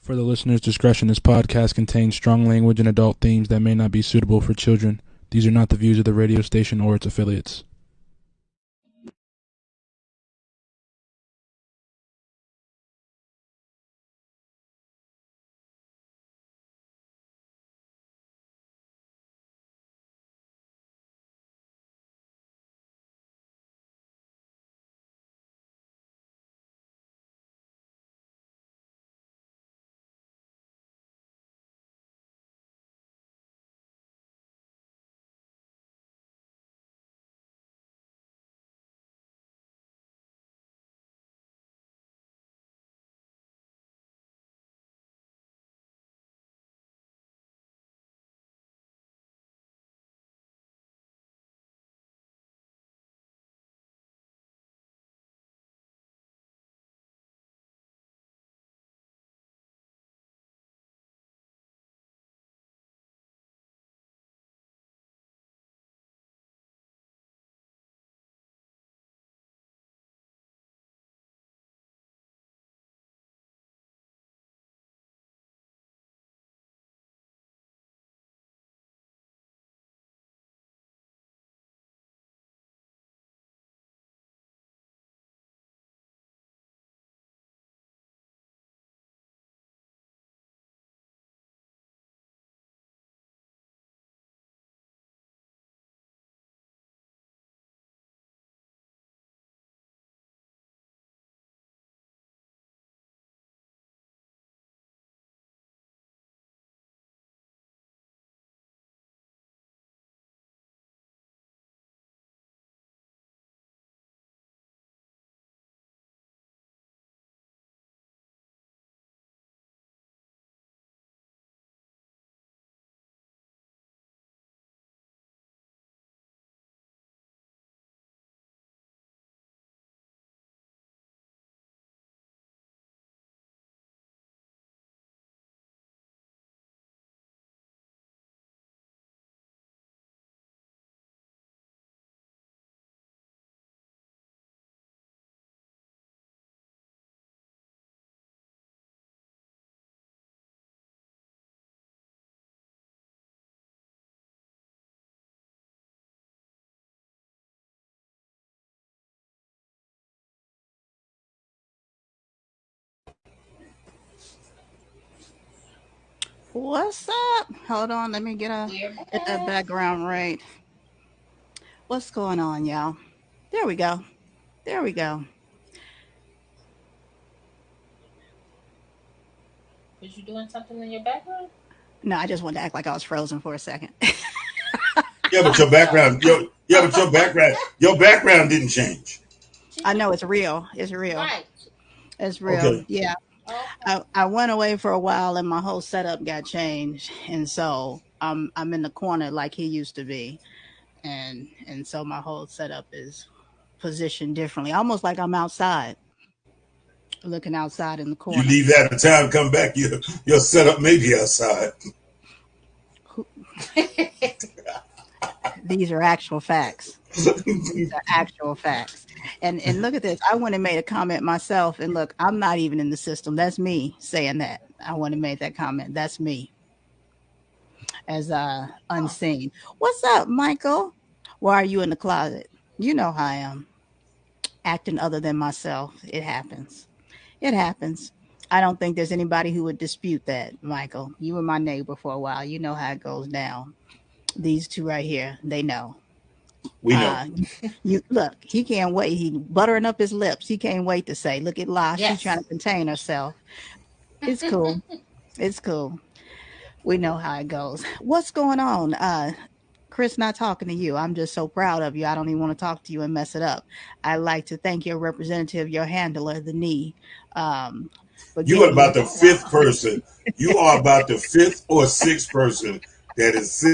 For the listener's discretion, this podcast contains strong language and adult themes that may not be suitable for children. These are not the views of the radio station or its affiliates. What's up? Hold on, let me get that background right. What's going on, y'all? There we go. There we go. Was you doing something in your background? No, I just wanted to act like I was frozen for a second. Yeah, but your background, your background didn't change. I know it's real. It's real. Right. It's real. Okay. Yeah. I went away for a while and my whole setup got changed. And so I'm in the corner like he used to be. And so my whole setup is positioned differently. Almost like I'm outside, looking outside in the You corner. leave that time, come back, your setup may be outside. These are actual facts. These are actual facts. And look at this. I went and made a comment myself. And look, I'm not even in the system. That's me saying that. I went and made that comment. That's me as unseen. What's up, Michael? Why are you in the closet? You know how I am. Acting other than myself. It happens. It happens. I don't think there's anybody who would dispute that, Michael. You were my neighbor for a while. You know how it goes down. These two right here, they know. We know. Uh, you look, he can't wait. He buttering up his lips. He can't wait to say, "Look at La, she's trying Yes. to contain herself." It's cool. It's cool. We know how it goes. What's going on? Chris, not talking to you. I'm just so proud of you. I don't even want to talk to you and mess it up. I'd like to thank your representative, your handler, the knee, for You are getting you. about the fifth person. You are about the fifth or sixth person that is.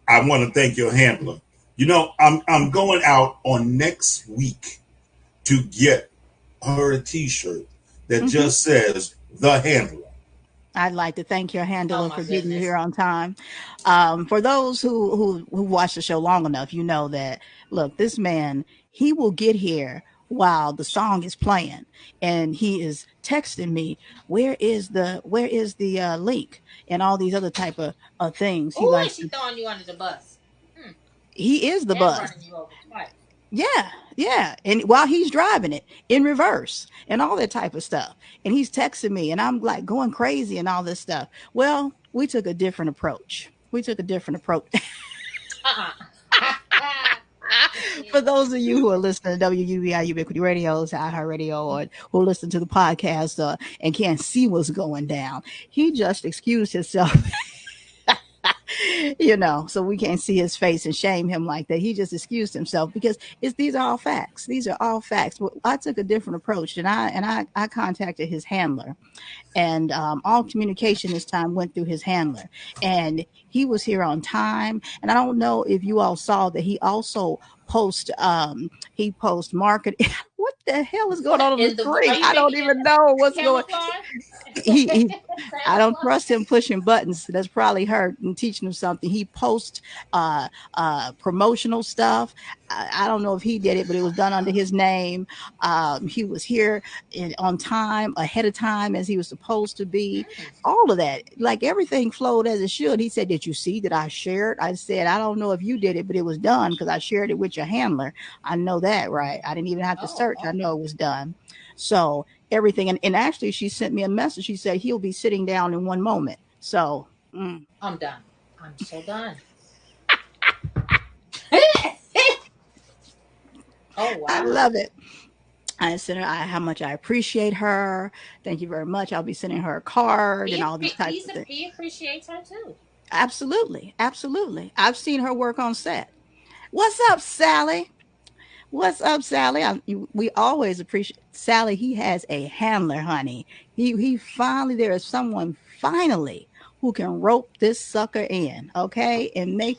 I want to thank your handler. I'm going out on next week to get her a T-shirt that Hmm. just says the handler. I'd like to thank your Oh handler my for getting you here goodness. on time. For those who watch the show long enough, you know that look, this man, he will get here while the song is playing, and he is texting me, where is the link, and all these other type of things he Oh, likes and she to. throwing you under the bus. Hmm. He is the And bus. running you over twice. Yeah, yeah. And while he's driving it in reverse and all that type of stuff. And he's texting me and I'm like going crazy and all this stuff. Well, we took a different approach. We took a different approach. For those of you who are listening to WUBI Ubiquity Radio, iHeartRadio, or who listen to the podcast and can't see what's going down, he just excused himself. So we can't see his face and shame him like that. He just excused himself because these are all facts. These are all facts. Well, I took a different approach, and I contacted his handler, and all communication this time went through his handler, and he was here on time. And I don't know if you all saw that he also post market. What the hell is going on Are the screen? you I don't making it even know what's going. camouflage? he I Santa don't Claus? trust him pushing buttons. That's probably her and teaching him something. He posts promotional stuff. I don't know if he did it, but it was done under his name. He was here on time, ahead of time, as he was supposed to be. All of that, like everything flowed as it should. He said, "Did you see that I shared?" I said, "I don't know if you did it, but it was done because I shared it with your handler. I know that, right? I didn't even have to search. I know it was done." So everything. And actually, she sent me a message. She said he'll be sitting down in one moment. So I'm done. I'm so done. Oh, I wow. love it. I sent her how much I appreciate her. Thank you very much. I'll be sending her a card and all these types of things. He appreciates her too. Absolutely. Absolutely. I've seen her work on set. What's up, Sally? What's up, Sally? We always appreciate Sally. He has a handler, honey. He finally, there is someone finally who can rope this sucker in, okay, and I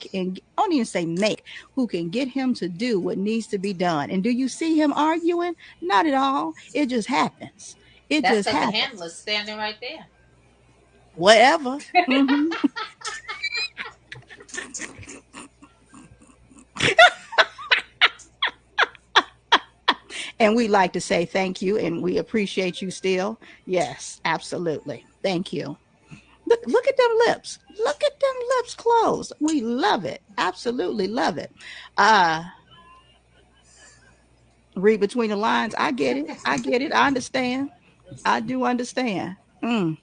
don't even say make, who can get him to do what needs to be done. And do you see him arguing? Not at all. It just happens. It That's just because the happens. handler's standing right there. Whatever. Hmm. And we like to say thank you, and we appreciate you still. Yes, absolutely. Thank you. Look at them lips. Look at them lips closed. We love it. Absolutely love it. Uh Read between the lines. I get it. I get it. I understand. I do understand. Mm.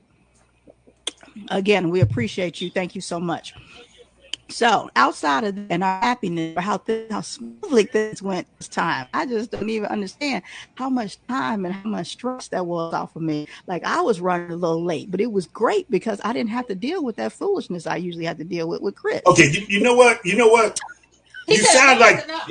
Again, we appreciate you. Thank you so much. So outside of that and our happiness for how smoothly things went this time, I just don't even understand how much time and how much stress that was off of me. Like I was running a little late, but it was great because I didn't have to deal with that foolishness I usually have to deal with Chris. Okay, you know what? You know what? He You said, sound "Enough like is enough."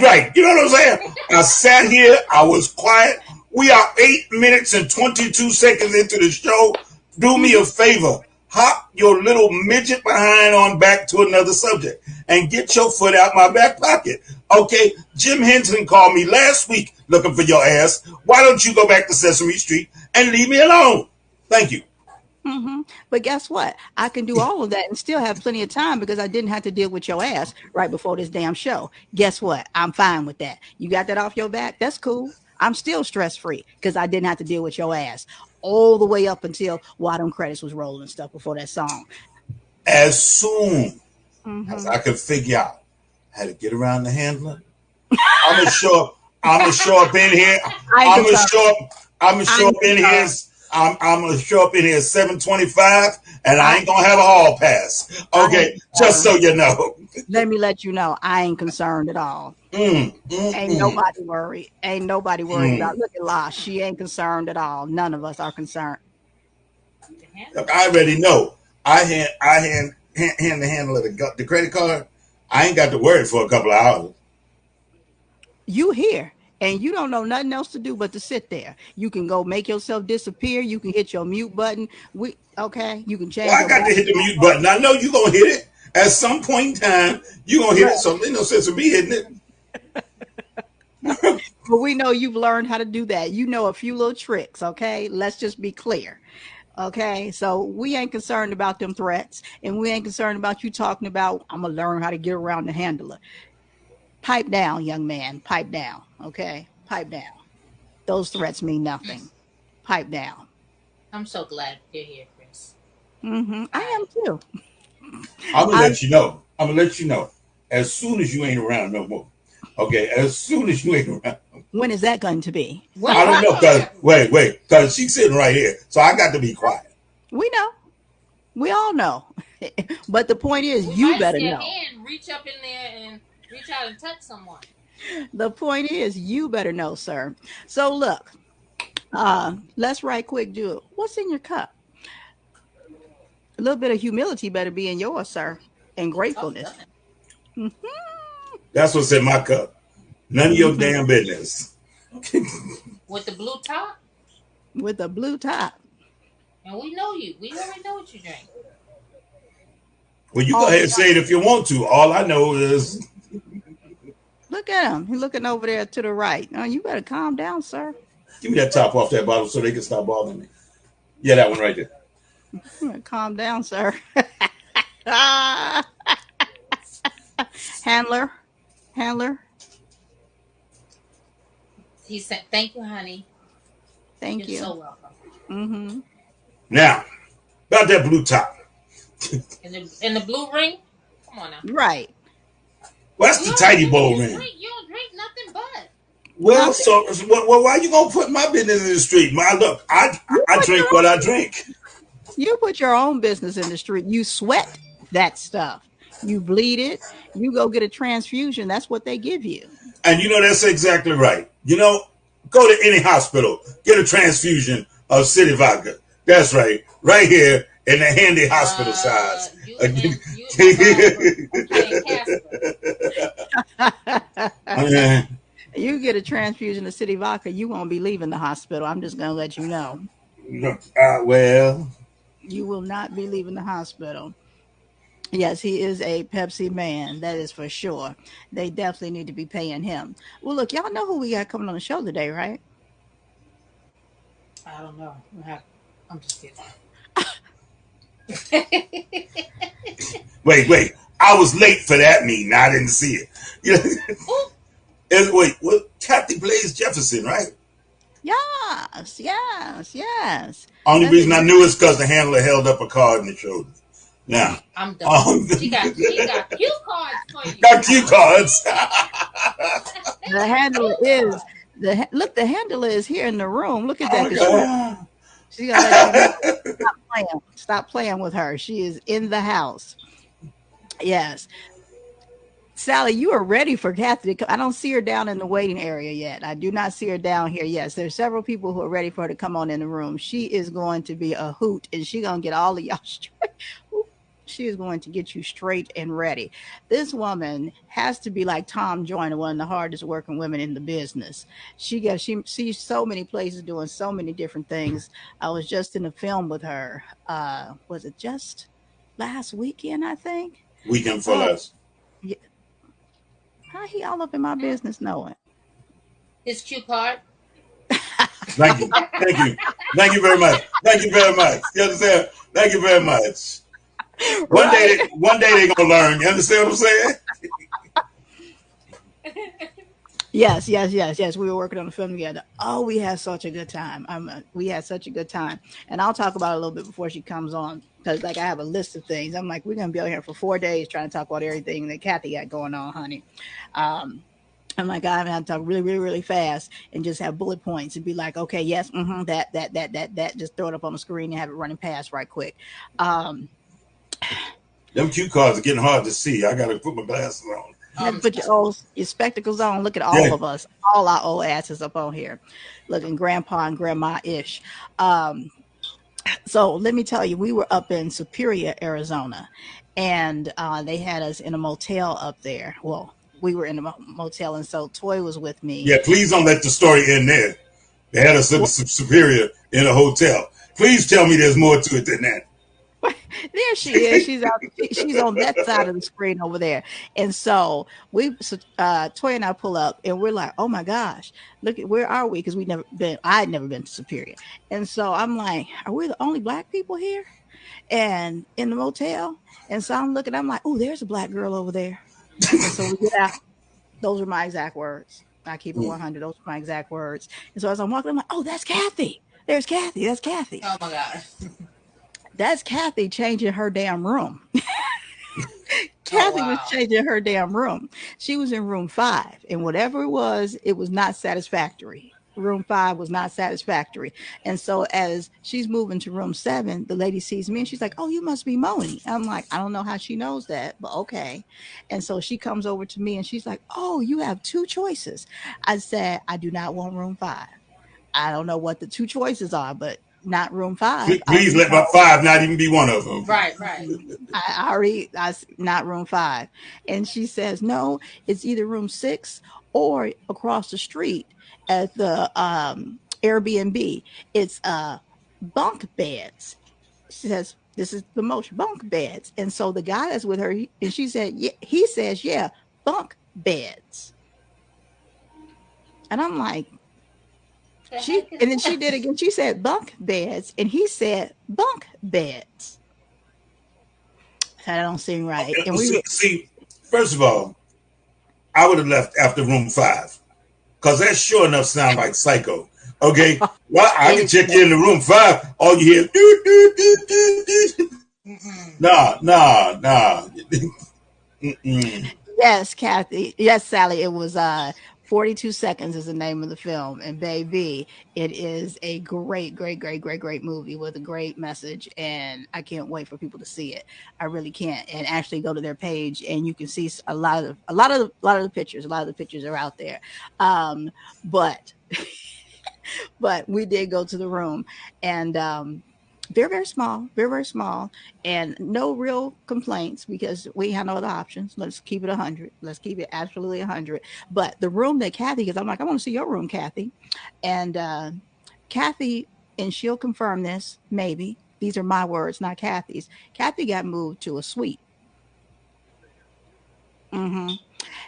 right. You know what I'm saying? I sat here. I was quiet. We are 8 minutes and 22 seconds into the show. Do me a favor. Hop your little midget behind on back to another subject and get your foot out my back pocket. Okay, Jim Henson called me last week looking for your ass. Why don't you go back to Sesame Street and leave me alone? Thank you. Hmm. But guess what? I can do all of that and still have plenty of time because I didn't have to deal with your ass right before this damn show. Guess what? I'm fine with that. You got that off your back? That's cool. I'm still stress free because I didn't have to deal with your ass all the way up until why them credits was rolling and stuff before that song. As soon as Hmm. I could figure out how to get around the handler, I'm gonna show up. I'm gonna show up in here. I ain't I'm gonna concerned. show up. I'm gonna I show ain't up in here. concerned. I'm gonna show up in here 7:25, and I I, ain't gonna have a hall pass. I ain't Okay, just concerned. so you know. Let me let you know. I ain't concerned at all. Mm, mm, Ain't mm, nobody worried. Ain't nobody worried about. mm. Look at La. She ain't concerned at all. None of us are concerned. The handler Look, I already know. I hand the handler the credit card. I ain't got to worry for a couple of hours. You here and you don't know nothing else to do but to sit there. You can go make yourself disappear. You can hit your mute button. You can Well, change I your got to hit the mute button. I know you gonna hit it at some point in time. You gonna hit right. it, so there's no sense of me hitting it. But we know you've learned how to do that. You know a few little tricks, okay? Let's just be clear. Okay, so we ain't concerned about them threats, and we ain't concerned about you talking about I'm gonna learn how to get around the handler. Pipe down, young man. Pipe down. Okay. Pipe down. Those threats mean nothing. Pipe down. I'm so glad you're here, Chris. I am too. I'm gonna I let you know. I'm gonna let you know as soon as you ain't around no more. Okay, as soon as you ain't around. When is that going to be? I don't know. Cause wait, cause she's sitting right here, so I got to be quiet. We know. We all know. But the point is, We you might better see a know. hand reach up in there and reach out and touch someone. The point is, you better know, sir. So look, let's right quick do it. What's in your cup? A little bit of humility better be in yours, sir, and Oh, gratefulness. done. That's what's in my cup. None of your Mhm. damn business. With the blue top, With a blue top. and we know you. We already know what you drink. Well, you go All ahead the and say it if you want to. All I know is Look at him. He's looking over there to the right. Oh, you better calm down, sir. give me that top off that bottle so they can stop bothering me. Yeah, that one right there. You better calm down, sir. Handler. Handler. He said, "Thank you, honey. Thank You're you. so welcome." Mm-hmm. Now, about that blue top. And the blue ring. Come on now. Right. Well, that's You the don't, tidy you, bowl you ring. drink. You don't drink nothing but. Well, Nothing. so well, why you gonna put my business in the street? My look, You I put drink your what I own, drink, you put your own business in the street. You sweat that stuff. You bleed it. You go get a transfusion. That's what they give you. and you know that's exactly right. You know, go to any hospital, get a transfusion of city vodka. That's right, right here in the handy hospital size. You and Casper. You get a transfusion of city vodka, you won't be leaving the hospital. I'm just going to let you know. Well, You will not be leaving the hospital. Yes, he is a Pepsi man. That is for sure. They definitely need to be paying him. Well, look, y'all know who we got coming on the show today, right? I don't know. I'm just kidding. wait. I was late for that meeting. I didn't see it. You know, wait, what? Kathy Blaze Jefferson, right? Yes. Only That's reason I knew exactly. is because the handler held up a card and it showed. Now, I'm done. She got cue cards for you. got cue cards. The handler is look. The handler is here in the room. Look at that. Because she's gonna let you know. Stop playing. Stop playing with her. She is in the house. Yes. Sally, you are ready for Kathy to come. I don't see her down in the waiting area yet. I do not see her down here. Yes, there's several people who are ready for her to come on in the room. She is going to be a hoot, and she's going to get all of y'all straight. She is going to get you straight and ready. This woman has to be like Tom Joyner, one of the hardest working women in the business. She sees so many places doing so many different things. I was just in a film with her. Was it just last weekend, I think? Weekend for Oh, less. yeah. How he all up in my business knowing? His cue card. Thank you. Thank you very much. Thank you very much. You understand? Thank you very much. One Right. day they're gonna learn. You understand what I'm saying? Yes. We were working on the film together. Oh, we had such a good time. We had such a good time, and I'll talk about it a little bit before she comes on because, like, I have a list of things. I'm like, we're gonna be out here for 4 days trying to talk about everything that Kathy got going on, honey. Um, I'm like, I'm gonna talk really, really, really fast and just have bullet points and be like, okay, yes, that. Just throw it up on the screen and have it running past right quick. Um, Them cue cards are getting hard to see. I gotta put my glasses on. You have to put your spectacles on. Look at all Yeah. of us, all our old asses up on here, looking grandpa and grandma ish. So let me tell you, we were up in Superior, Arizona, and they had us in a motel up there. Well, we were in a motel, and so Toy was with me. Yeah, please don't let the story end there. They had us in Superior in a hotel. Please tell me there's more to it than that. There she is. She's on that side of the screen over there. And so Toy and I pull up and we're like, oh my gosh, look at where are we? Because I'd never been to Superior. And so I'm like, are we the only black people here? And in the motel. And so I'm like, oh, there's a black girl over there. And so we get out. Those are my exact words. I keep it 100. Those are my exact words. And so as I'm walking, I'm like, oh, that's Kathy. There's Kathy. That's Kathy. Oh my God. That's Kathy changing her damn room. Oh Kathy was wow. changing her damn room. She was in room 5, and whatever it was not satisfactory. Room 5 was not satisfactory. And so as she's moving to room 7, the lady sees me and she's like, oh, you must be Moni. I'm like, I don't know how she knows that, but okay. And so she comes over to me and she's like, oh, you have 2 choices. I said, I do not want room 5. I don't know what the 2 choices are, but not room 5. I Please already let my know. 5 not even be one of them. Right, right. Not room 5. And she says, no, it's either room 6 or across the street at the Airbnb. It's bunk beds. She says, this is the most bunk beds. And so the guy that's with her, and she said, yeah, he says, yeah, bunk beds. And I'm like, The heck is and then she that? did again. She said bunk beds, and he said bunk beds. That don't seem right. And we were, See, first of all, I would have left after room 5 because that sure enough sound like Psycho. Okay, well, I can check you in the room 5. All you hear, doo, doo, doo, doo, doo. Nah. yes, Kathy. Yes, Sally. It was 42 seconds is the name of the film, and baby, it is a great movie with a great message, and I can't wait for people to see it. I really can't. And actually go to their page, and you can see a lot of the pictures. A lot of the pictures are out there, but but we did go to the room, and very small, and no real complaints because we had no other options. Let's keep it 100. Let's keep it absolutely 100. But the room that Kathy, because I'm like, I want to see your room, Kathy, and Kathy, and she'll confirm this. Maybe these are my words, not Kathy's. Kathy got moved to a suite. hmm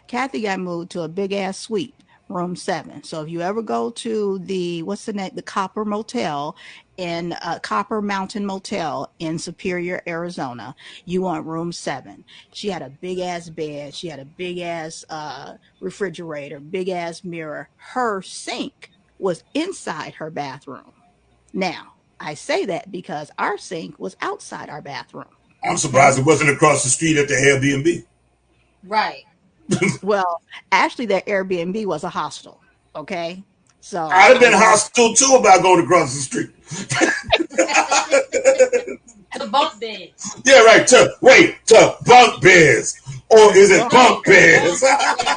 Kathy got moved to a big ass suite, room 7. So if you ever go to the what's the name, the Copper Motel in Copper Mountain Motel in Superior, Arizona, you want room 7. She had a big ass bed. She had a big ass refrigerator, big ass mirror. Her sink was inside her bathroom. Now I say that because our sink was outside our bathroom. I'm Okay. surprised it wasn't across the street at the Airbnb. Right. Well, actually, that Airbnb was a hostel. Okay. So I'd have I been know. hostile too about going across the street. The bunk beds. Yeah, right. To bunk beds. Or is it Bunk. bunk beds? Yeah.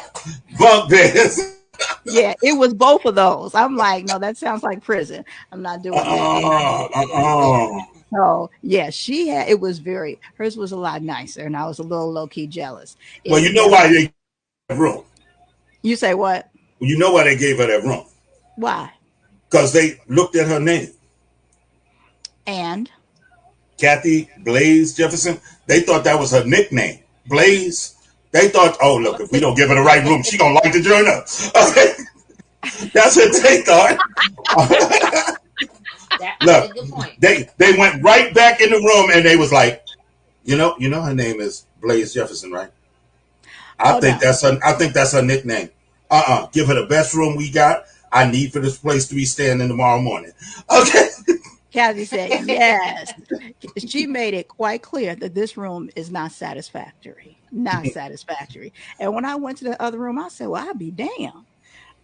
Bunk beds. Yeah, it was both of those. I'm like, no, that sounds like prison. I'm not doing that. I'm not doing that. Uh-uh. So yeah, it was hers was a lot nicer, and I was a little low key jealous. Well, It you know definitely. why they gave her that room. You say what? You know why they gave her that room. Why? Because they looked at her name. And Kathy Blaze Jefferson. They thought that was her nickname. Blaze. They thought, oh, look, if we don't give her the right room, she going to like to join us. Okay. That's what they thought. That's a Look, good point. they went right back in the room and they was like, you know her name is Blaze Jefferson, right? oh no, I think that's her nickname. Give her the best room we got. I need for this place to be standing tomorrow morning. Okay. Kathy said yes. She made it quite clear that this room is not satisfactory. Not satisfactory. And when I went to the other room, I said, well, I'd be damned.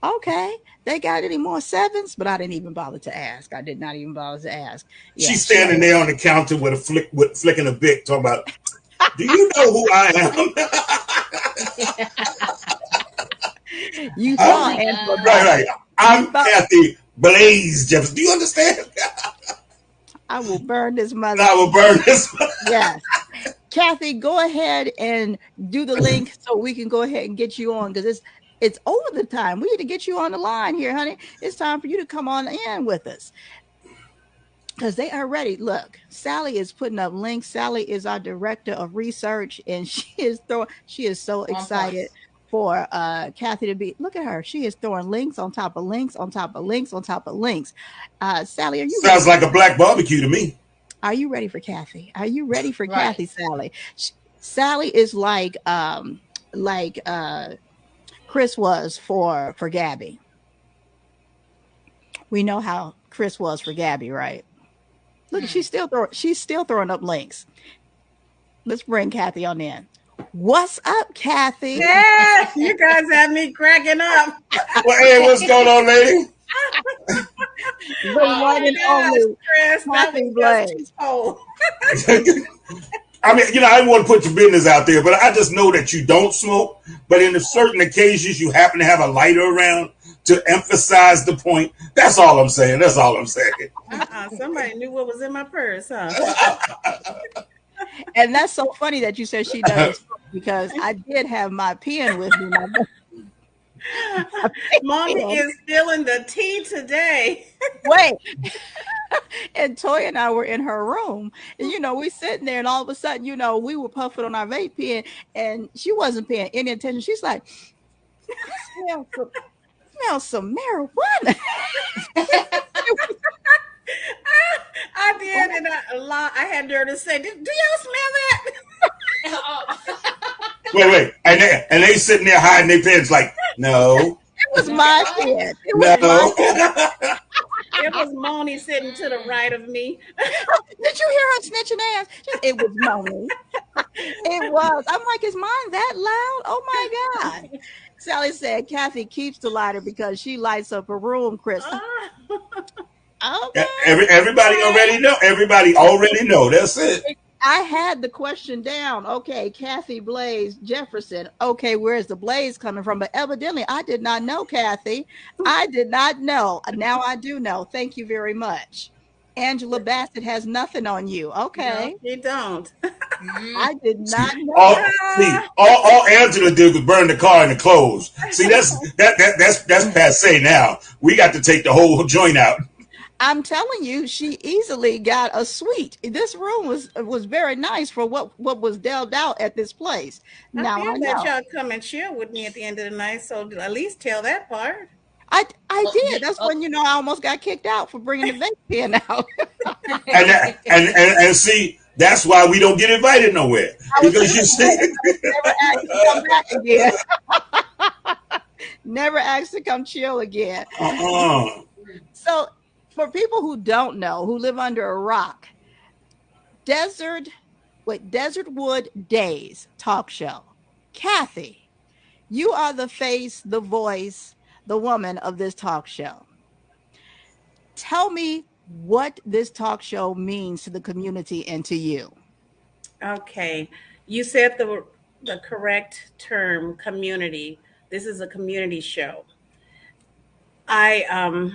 Okay, they got any more 7s? But I didn't even bother to ask. I did not even bother to ask. Yeah, She's she had standing there on the counter with flicking a bic, talking about, do you know who I you Oh saw am? my Angela God. Right. Bassett. You I'm thought Kathy Blaze Jefferson. Do you understand? I will burn this I mother. will burn this. Yes. Kathy, go ahead and do the link so we can go ahead and get you on because it's over the time. We need to get you on the line here, honey. It's time for you to come on in with us because they are ready. Look, Sally is putting up links. Sally is our director of research, and she is so On point. excited for Kathy to be. Look at her. She is throwing links on top of links on top of links on top of links. Sally, are you ready Sounds for like a black barbecue to me. Are you ready for Kathy? Are you ready for Right. Kathy, Sally? Sally is like Chris was for Gabby. We know how Chris was for Gabby, right? Look, she's still throwing up links. Let's bring Kathy on in. What's up, Kathy? Yeah, you guys have me cracking up. Well, hey, what's going on, lady? The one and only Chris, that Kathy was Blaze. just too I mean, I didn't want to put your business out there, but I just know that you don't smoke. But in certain occasions, you happen to have a lighter around to emphasize the point. That's all I'm saying. That's all I'm saying. Somebody knew what was in my purse, huh? And that's so funny that you said she doesn't smoke, because I did have my pen with me. Mommy is spilling the tea today. Wait. And Toya and I were in her room, and we sitting there, and all of a sudden, we were puffing on our vape pen, and she wasn't paying any attention. She's like, I smell some marijuana. I did, and I had her to say, "Do y'all smell that?" Wait, and they sitting there hiding their pens, like, no. It was my pen. It was Moni sitting to the right of me. Did you hear her snitching ass? It was Moni. It was. I'm like, is mine that loud? Oh my God. Sally said Kathy keeps the lighter because she lights up her room, Krista. Okay. Everybody already know. Everybody already know. That's it. I had the question down. Okay, Kathy Blaze Jefferson. Okay, where's the blaze coming from? But evidently, I did not know, Kathy. I did not know. Now I do know. Thank you very much. Angela Bassett has nothing on you. Okay. No, you don't. I did not know. All Angela did was burn the car and the clothes. See, that's passe now. We got to take the whole joint out. I'm telling you, she easily got a suite. This room was very nice for what was dealt out at this place. Now I know. That y'all come and chill with me at the end of the night, so at least tell that part. I did. That's when I almost got kicked out for bringing the vape pen out. and see, that's why we don't get invited nowhere, because you see, never asked to come back again. Never asked to come chill again. So, for people who don't know, who live under a rock, Desertwood DaZe talk show. Kathy, you are the face, the voice, the woman of this talk show. Tell me what this talk show means to the community and to you. Okay. You said the correct term, community. This is a community show. I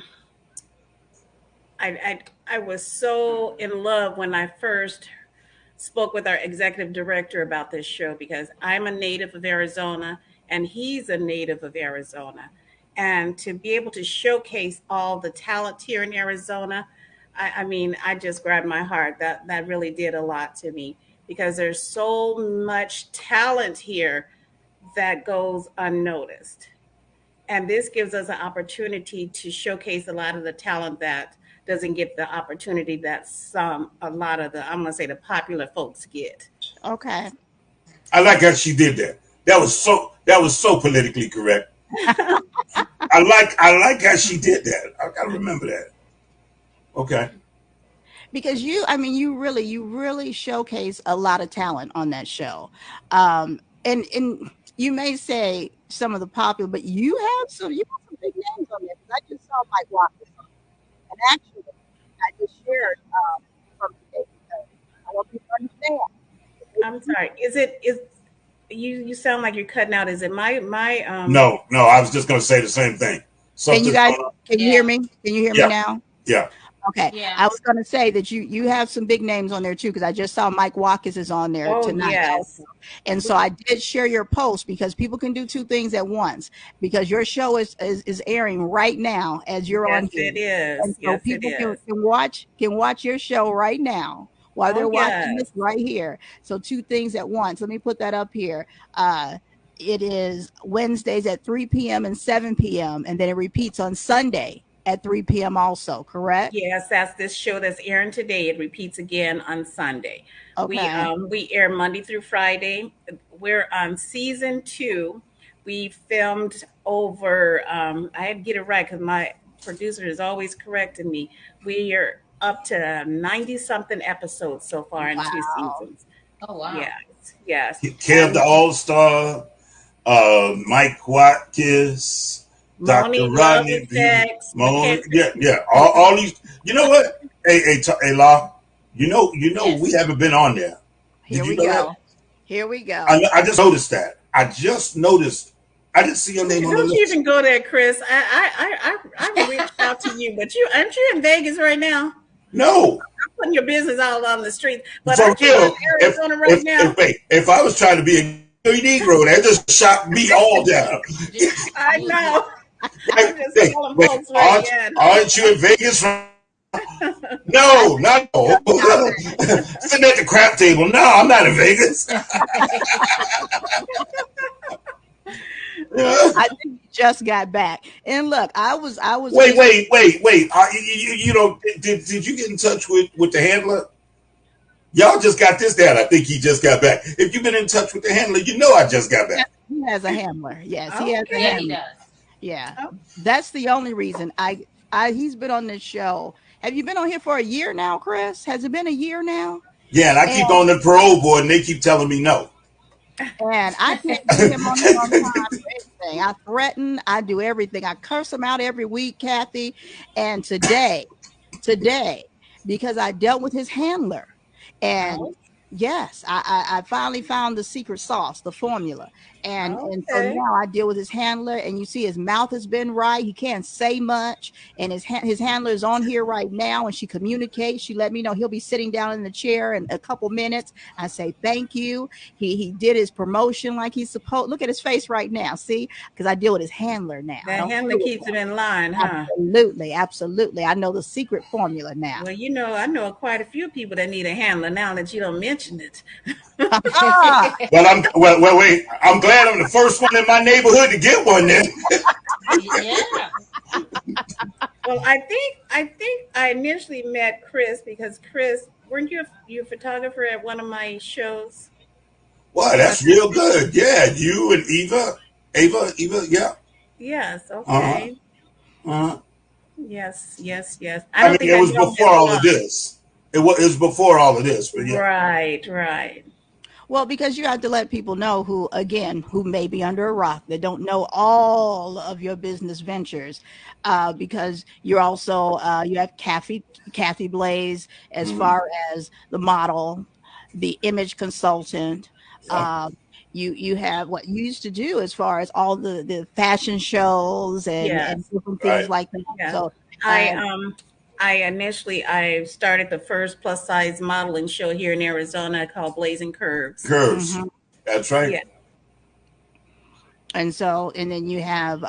was so in love when I first spoke with our executive director about this show, because I'm a native of Arizona and he's a native of Arizona. And to be able to showcase all the talent here in Arizona, I mean, I just grabbed my heart. That really did a lot to me, because there's so much talent here that goes unnoticed. And this gives us an opportunity to showcase a lot of the talent that doesn't get the opportunity that a lot of the, I'm going to say, the popular folks get. Okay. I like how she did that. That was so politically correct. I like how she did that. I gotta remember that. Okay. Because you really showcase a lot of talent on that show. And you may say some of the popular, but you have some big names on there. I just saw Mike Walker. And actually, I just shared from today, because I want people to understand. I'm sorry. Is you sound like you're cutting out? Is it my No, I was just gonna say the same thing. Can you hear me? Can you hear me now? Yeah. Okay. Yeah. I was going to say that you have some big names on there too, because I just saw Mike Watkins is on there tonight. Yes. And so I did share your post, because people can do two things at once, because your show is airing right now as you're on here. It is. And so people can watch your show right now while they're watching this right here. So two things at once. Let me put that up here. It is Wednesdays at 3 p.m. and 7 p.m. and then it repeats on Sunday at 3 p.m. also, correct? Yes, that's this show that's airing today. It repeats again on Sunday. Okay. We air Monday through Friday. We're on season 2. We filmed over, I had to get it right because my producer is always correcting me. We are up to 90 something episodes so far in 2 seasons. Oh wow. Yes. Kev the All Star, Mike Watkins, Moni Dr. Love Rodney, Effects, yeah. All these. You know what? Hey, La. You know, Yes. we haven't been on there. Did Here you we know go. that? Here we go. I just noticed that. I didn't see your name on the Don't you list. even go there, Chris. I reached out to you, but aren't you in Vegas right now? No, I'm putting your business out on the street. But for aren't you real. in Arizona right now? If I was trying to be a Negro, that just shot me all down. I know. I'm just Wait, telling folks where aren't, you at. aren't you in Vegas? No, not sitting at the crap table. No, I'm not in Vegas. I think you just got back. And look, I was Wait. You know, did you get in touch with the handler? Y'all just got this down. I think he just got back. If you've been in touch with the handler, you know I just got back. He has a handler. Yes, he has a Okay. Yeah, handler. he does. Yeah. Oh. That's the only reason he's been on this show. Have you been on here for a year now, Chris? Has it been a year now? Yeah, and I keep on the parole board, and they keep telling me no. And I can't get him on here on time for anything. I threaten, I do everything. I curse him out every week, Kathy. And today, because I dealt with his handler, and Oh. yes, I finally found the secret sauce, the formula. And so Okay. now I deal with his handler, and you see his mouth has been right. He can't say much, and his handler is on here right now, and she communicates. She let me know he'll be sitting down in the chair in a couple minutes. I say thank you. He did his promotion like he's supposed. Look at his face right now. See, because I deal with his handler now. I That don't handler fool with keeps him in line, huh? Absolutely. I know the secret formula now. Well, I know quite a few people that need a handler now that you don't mention it. Ah, Well, wait. I'm glad I'm the first one in my neighborhood to get one. Then Yeah. Well, I think I initially met Chris because Chris, weren't you a photographer at one of my shows? wow, that's real good. Yeah, you and Ava, yeah. Yes. Uh-huh. Okay. Uh-huh. Yes. I I don't mean, think it I was knew him before as all long. of this. It was before all of this, but yeah. Right. well, because you have to let people know who may be under a rock, that don't know all of your business ventures, because you're also you have Kathy Blaze as far as the model, the image consultant. Yeah. You have what you used to do as far as all the fashion shows and Yes. different Right. things like that. Yeah. So I started the first plus size modeling show here in Arizona called Blazing Curves. Curves. That's right. Yeah. and then you have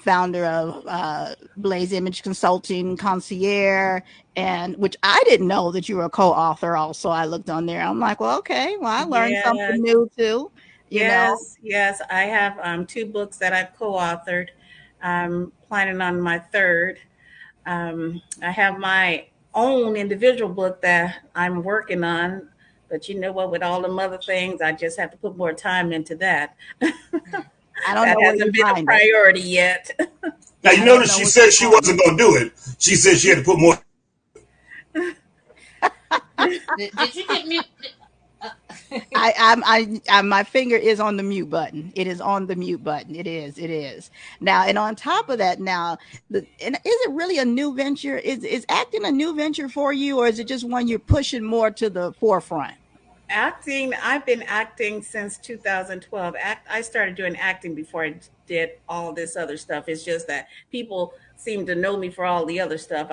founder of Blaze Image Consulting Concierge, and which I didn't know that you were a co-author. Also, I looked on there. I'm like, well, okay, well, I learned Yes. something new too. You know, Yes. I have 2 books that I've co-authored. I'm planning on my third. I have my own individual book that I'm working on, but you know what? With all the other things, I just have to put more time into that. I don't That know where hasn't you been a find it. priority yet. Now you I notice don't she know said what she you're wasn't going to do it. She said she had to put more. Did you get mute? I my finger is on the mute button. It is on the mute button. It is. Now, and on top of that, now, is it really a new venture? Is acting a new venture for you, or is it just one you're pushing more to the forefront? Acting, I've been acting since 2012. I started doing acting before I did all this other stuff. It's just that people seem to know me for all the other stuff.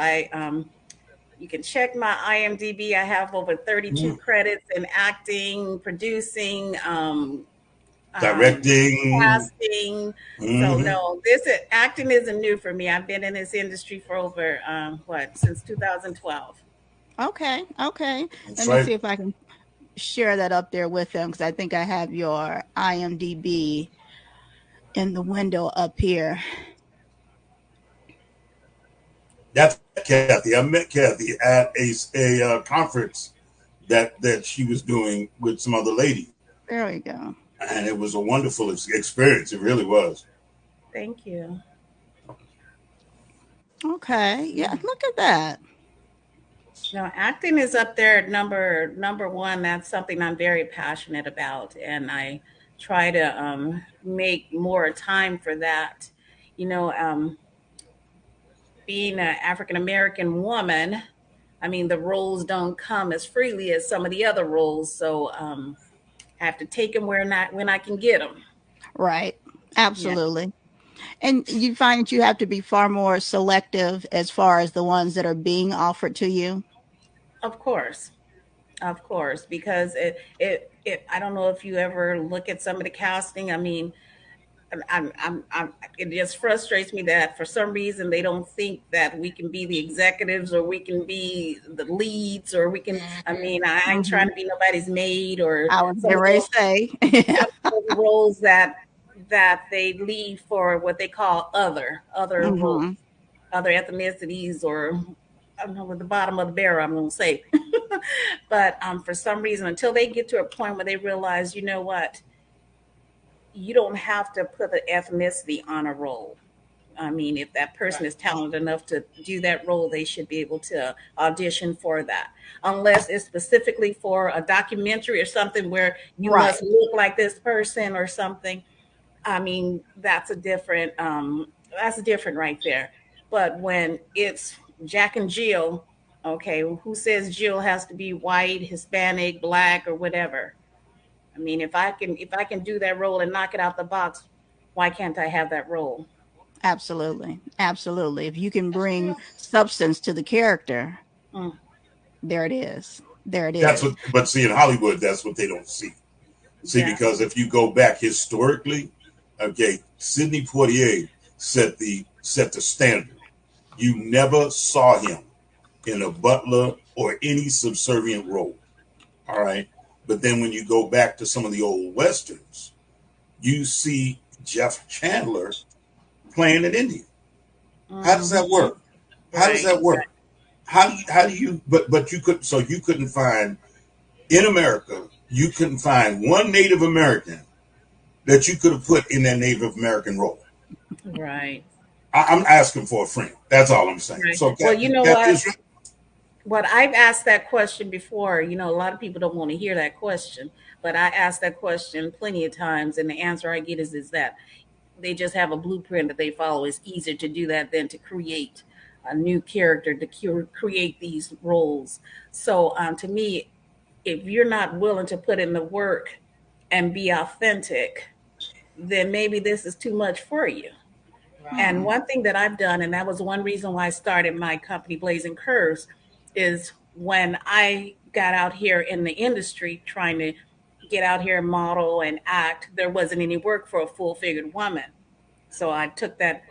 You can check my IMDb. I have over 32 credits in acting, producing, Directing. casting. So no, acting isn't new for me. I've been in this industry for over since 2012. Okay. That's Let me right. see if I can share that up there with them, because I think I have your IMDb in the window up here. That's Kathy. I met Kathy at a conference that she was doing with some other lady. There we go. and it was a wonderful experience. It really was. Thank you. Okay. Yeah, look at that. No, acting is up there at number one. That's something I'm very passionate about, and I try to make more time for that. You know, being an African American woman, I mean, the roles don't come as freely as some of the other roles, so I have to take them where not when I can get them. Right. Yeah, Absolutely. And you find that you have to be far more selective as far as the ones that are being offered to you. of course. Of course, because it I don't know if you ever look at some of the casting. I mean, it just frustrates me that for some reason they don't think that we can be the executives or we can be the leads or we can. I mean, I ain't trying Hmm. to be nobody's maid or I was getting ready to say. Yeah. some of those roles that they leave for what they call other roles, Hmm. other ethnicities or I don't know, at the bottom of the barrel, I'm going to say. But for some reason, until they get to a point where they realize, you know what, you don't have to put the ethnicity on a role. I mean, if that person is talented enough to do that role, they should be able to audition for that. Unless it's specifically for a documentary or something where you Right. must look like this person or something. I mean, that's different right there. But when it's Jack and Jill, okay, who says Jill has to be white, Hispanic, black, or whatever? I mean, if I can do that role and knock it out the box, why can't I have that role? Absolutely. Absolutely. If you can bring substance to the character, Mm, there it is. There it That's is. what, but see, in Hollywood, that's what they don't see. See, yeah. because if you go back historically, okay, Sidney Poitier set the standard. You never saw him in a butler or any subservient role. All right. But then when you go back to some of the old westerns, you see Jeff Chandler playing an Indian. How does that Hmm. work? How does Right. that work? How do you but you couldn't find in America, you couldn't find one Native American that you could have put in that Native American role. Right. I'm asking for a friend. That's all I'm saying. Right. So, Well, you know Captain what? Israel, What I've asked that question before. You know, a lot of people don't want to hear that question, but I asked that question plenty of times, and the answer I get is that they just have a blueprint that they follow. It's easier to do that than to create a new character to create these roles. So, to me, if you're not willing to put in the work and be authentic, then maybe this is too much for you. And Hmm. one thing that I've done, and that was one reason why I started my company, Blazing Curves, is when I got out here in the industry trying to get out here and model and act, there wasn't any work for a full figured woman. So I took that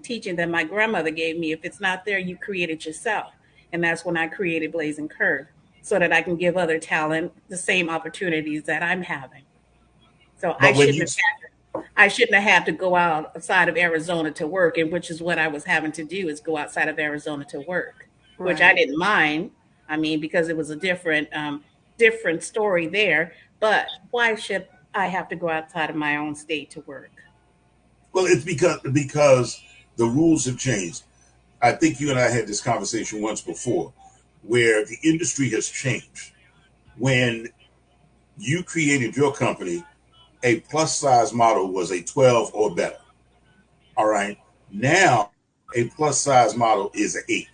teaching that my grandmother gave me. If it's not there, you create it yourself. And that's when I created Blazing Curve so that I can give other talent the same opportunities that I'm having. So I but when shouldn't you have I shouldn't have had to go outside of Arizona to work, and which is what I was having to do is go outside of Arizona to work, which I Right. didn't mind. I mean, because it was a different story there. But why should I have to go outside of my own state to work? well, it's because the rules have changed. I think you and I had this conversation once before, where the industry has changed. When you created your company, a plus size model was a 12 or better. All right. Now, a plus size model is an 8.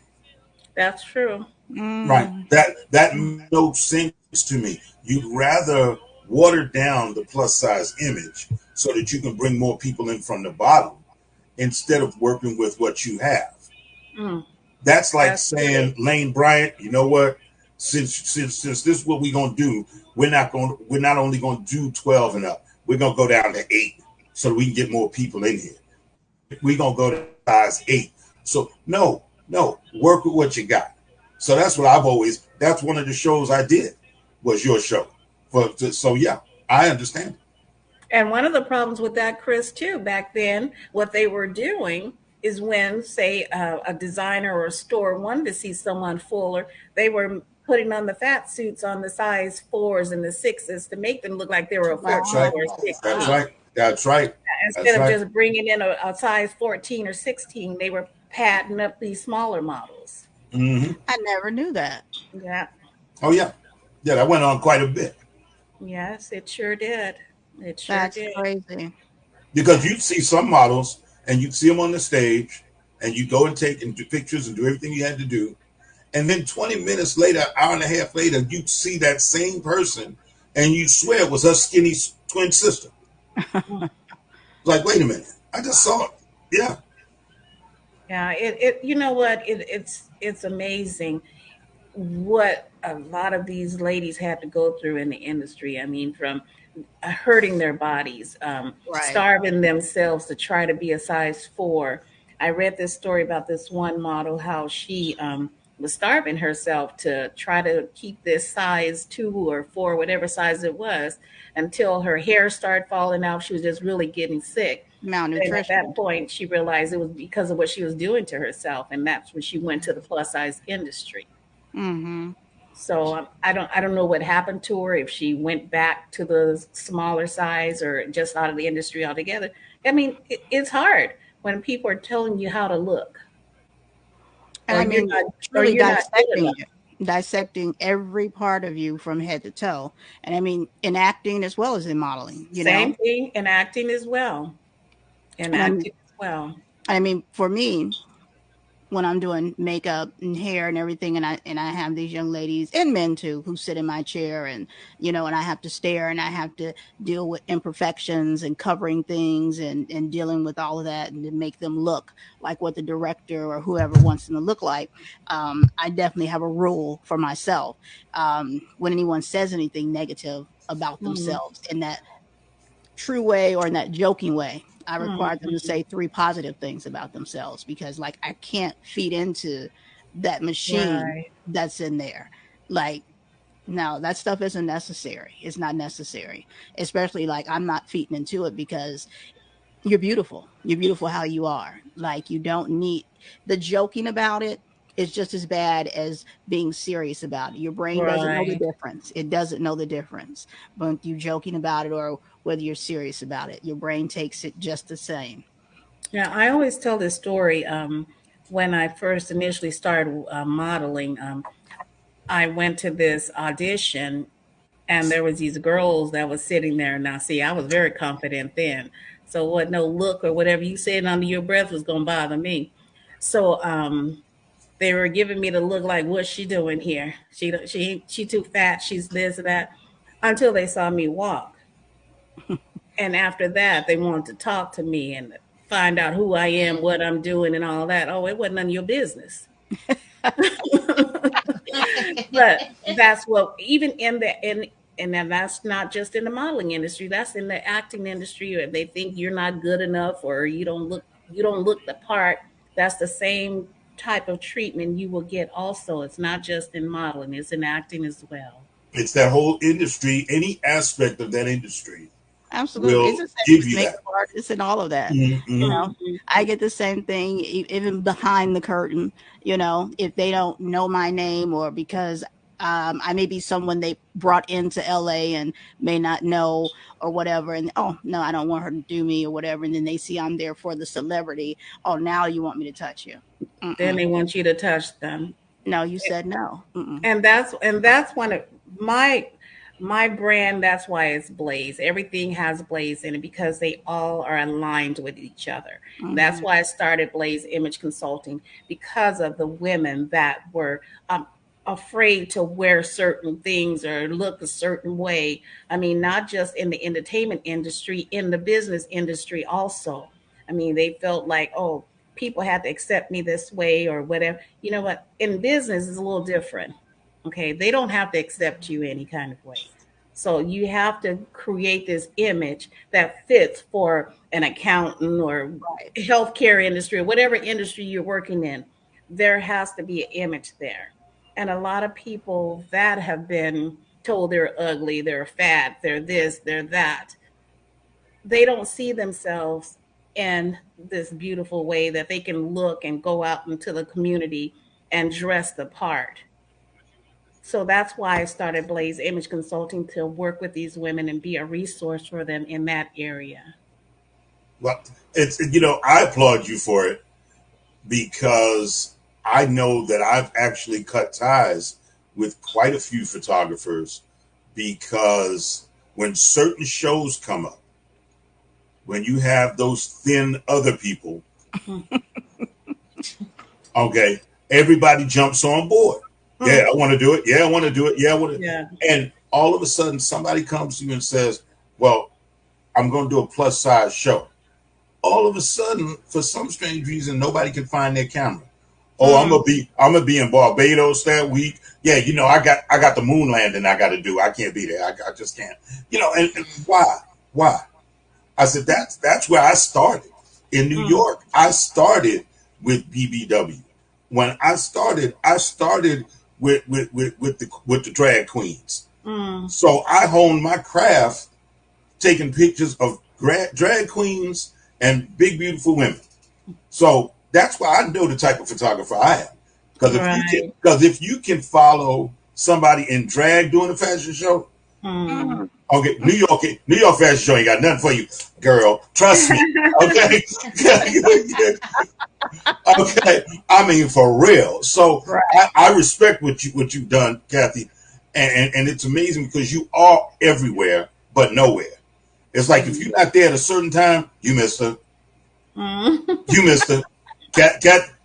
That's true. Right. Mm. That makes no sense to me. You'd rather water down the plus size image so that you can bring more people in from the bottom instead of working with what you have. Mm, That's like that's true. saying, Lane Bryant, you know what? Since this is what we're gonna do, we're not only gonna do 12 and up, we're gonna go down to 8 so we can get more people in here. We're gonna go to size 8. So no, work with what you got. So that's what I've always. That's one of the shows I did was your show. So yeah, I understand. And one of the problems with that, Chris, too, back then, what they were doing is when, say, a designer or a store wanted to see someone fuller, they were putting on the fat suits on the size 4s and the 6s to make them look like they were a That's 14 right. or That's 16. right. That's right. That's Instead of right. just bringing in a size 14 or 16, they were padding up these smaller models. Hmm. I never knew that. Yeah. Oh yeah, yeah. That went on quite a bit Yes, it sure did. It sure That's did. crazy. because you'd see some models and you'd see them on the stage, and you go and take and do pictures and do everything you had to do, and then 20 minutes later, hour and a half later, you'd see that same person, and you'd swear it was her skinny twin sister. Like, wait a minute, I just saw it. Yeah. Yeah, it you know what? It's amazing what a lot of these ladies had to go through in the industry. I mean, from hurting their bodies, Right. starving themselves to try to be a size 4. I read this story about this one model, how she was starving herself to try to keep this size 2 or 4, whatever size it was, until her hair started falling out. She was just really getting sick. And at Malnutrition. that point, she realized it was because of what she was doing to herself. And that's when she went to the plus size industry. Mm-hmm. So I don't know what happened to her, if she went back to the smaller size or just out of the industry altogether. I mean, it's hard when people are telling you how to look, And or I you're mean, not or truly you're not good dissecting enough. you, dissecting every part of you from head to toe. And I mean, in acting as well as in modeling, you Same know? thing in acting as well. In And I mean, acting as well. for me, when I'm doing makeup and hair and everything, and I have these young ladies and men too who sit in my chair, and and I have to stare, and I have to deal with imperfections and covering things, and dealing with all of that, and to make them look like what the director or whoever wants them to look like. I definitely have a rule for myself. When anyone says anything negative about Mm, themselves in that true way or in that joking way, I require them to mm, say 3 positive things about themselves, because like I can't feed into that machine right. that's in there. Like, no, that stuff isn't necessary. It's not necessary. Especially like I'm not feeding into it, because you're beautiful. You're beautiful how you are. Like, you don't need the joking about it. Is just as bad as being serious about it. Your brain doesn't know the Right. difference. It doesn't know the difference. But you joking about it or whether you're serious about it, your brain takes it just the same. Yeah, I always tell this story. When I first initially started modeling, I went to this audition, and there was these girls that was sitting there. Now, see, I was very confident then, so what no look or whatever you said under your breath was gonna bother me. So they were giving me the look like, what's she doing here? She too fat. She's this and that. Until they saw me walk, and after that, they wanted to talk to me and find out who I am, what I'm doing, and all that. Oh, it wasn't none of your business. But that's what, even in the in and then that's not just in the modeling industry, that's in the acting industry, or they think you're not good enough, or you don't look the part. That's the same type of treatment you will get also. It's not just in modeling, it's in acting as well. It's that whole industry. Any aspect of that industry Absolutely. It's will the same give with you that. makeup artists and all of that. You Hmm. know, Mhm. I get the same thing even behind the curtain, if they don't know my name, or because I may be someone they brought into LA and may not know or whatever. And oh, no, I don't want her to do me or whatever. And then they see I'm there for the celebrity. Oh, now you want me to touch you. Then Mm-mm. they want you to touch them. No, you said no. Mm-mm. And that's one of my brand. That's why it's Blaze. Everything has Blaze in it because they all are aligned with each other. That's Mm-hmm. why I started Blaze Image Consulting, because of the women that were afraid to wear certain things or look a certain way. I mean, not just in the entertainment industry, in the business industry also. I mean, they felt like, oh, people had to accept me this way or whatever. You know what? In business, it's a little different. Okay. They don't have to accept you any kind of way. So you have to create this image that fits for an accountant or Right. healthcare industry or whatever industry you're working in. There has to be an image there. And a lot of people that have been told they're ugly, they're fat, they're this, they're that, they don't see themselves in this beautiful way that they can look and go out into the community and dress the part. So that's why I started Blaze Image Consulting, to work with these women and be a resource for them in that area. Well, it's, I applaud you for it, because I know that I've actually cut ties with quite a few photographers, because when certain shows come up, when you have those thin other people, okay, everybody jumps on board. Yeah, I want to do it. Yeah, I want to do it. Yeah, I want to. Yeah. And all of a sudden, somebody comes to you and says, well, I'm going to do a plus size show. All of a sudden, for some strange reason, nobody can find their camera. Oh, I'm gonna be in Barbados that week. Yeah, I got the moon landing I got to do. I can't be there. I just can't. And why? I said that's where I started in New York. I started with BBW. When I started with the drag queens. So I honed my craft, taking pictures of drag queens and big, beautiful women. So that's why I know the type of photographer I am. Because if you can follow somebody in drag doing a fashion show, okay, New York fashion show ain't got nothing for you, girl. Trust me. Okay. Okay. I mean, for real. So I respect what you've done, Kathy, and it's amazing, because you are everywhere but nowhere. It's like, if you're not there at a certain time, you missed her. You missed her.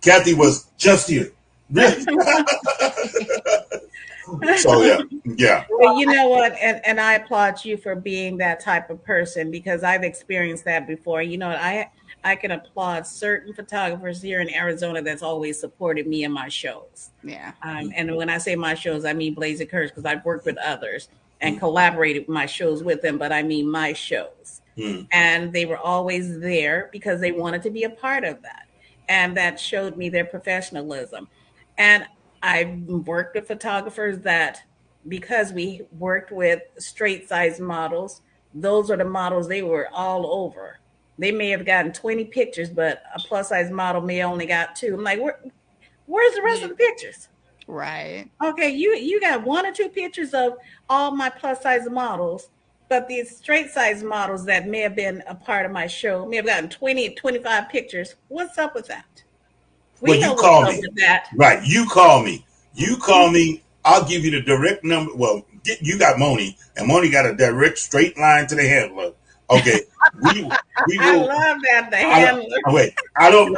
Kathy was just here. So yeah. Well, you know what? And I applaud you for being that type of person, because I've experienced that before. I can applaud certain photographers here in Arizona that's always supported me in my shows. Yeah. And when I say my shows, I mean Blaze and Curse, because I've worked with others and collaborated with my shows with them, but I mean my shows. And they were always there because they wanted to be a part of that. And that showed me their professionalism. And I've worked with photographers that, because we worked with straight size models, those are the models they were all over. They may have gotten 20 pictures, but a plus size model may only got 2. I'm like, where's the rest of the pictures? Right. Okay, you got 1 or 2 pictures of all my plus size models, but these straight size models that may have been a part of my show may have gotten 20, 25 pictures. What's up with that? Well, you call me. Right, you call me. I'll give you the direct number. Well, you got Moni, and Moni got a direct straight line to the handler. Okay, we will. I love that, the handler. I don't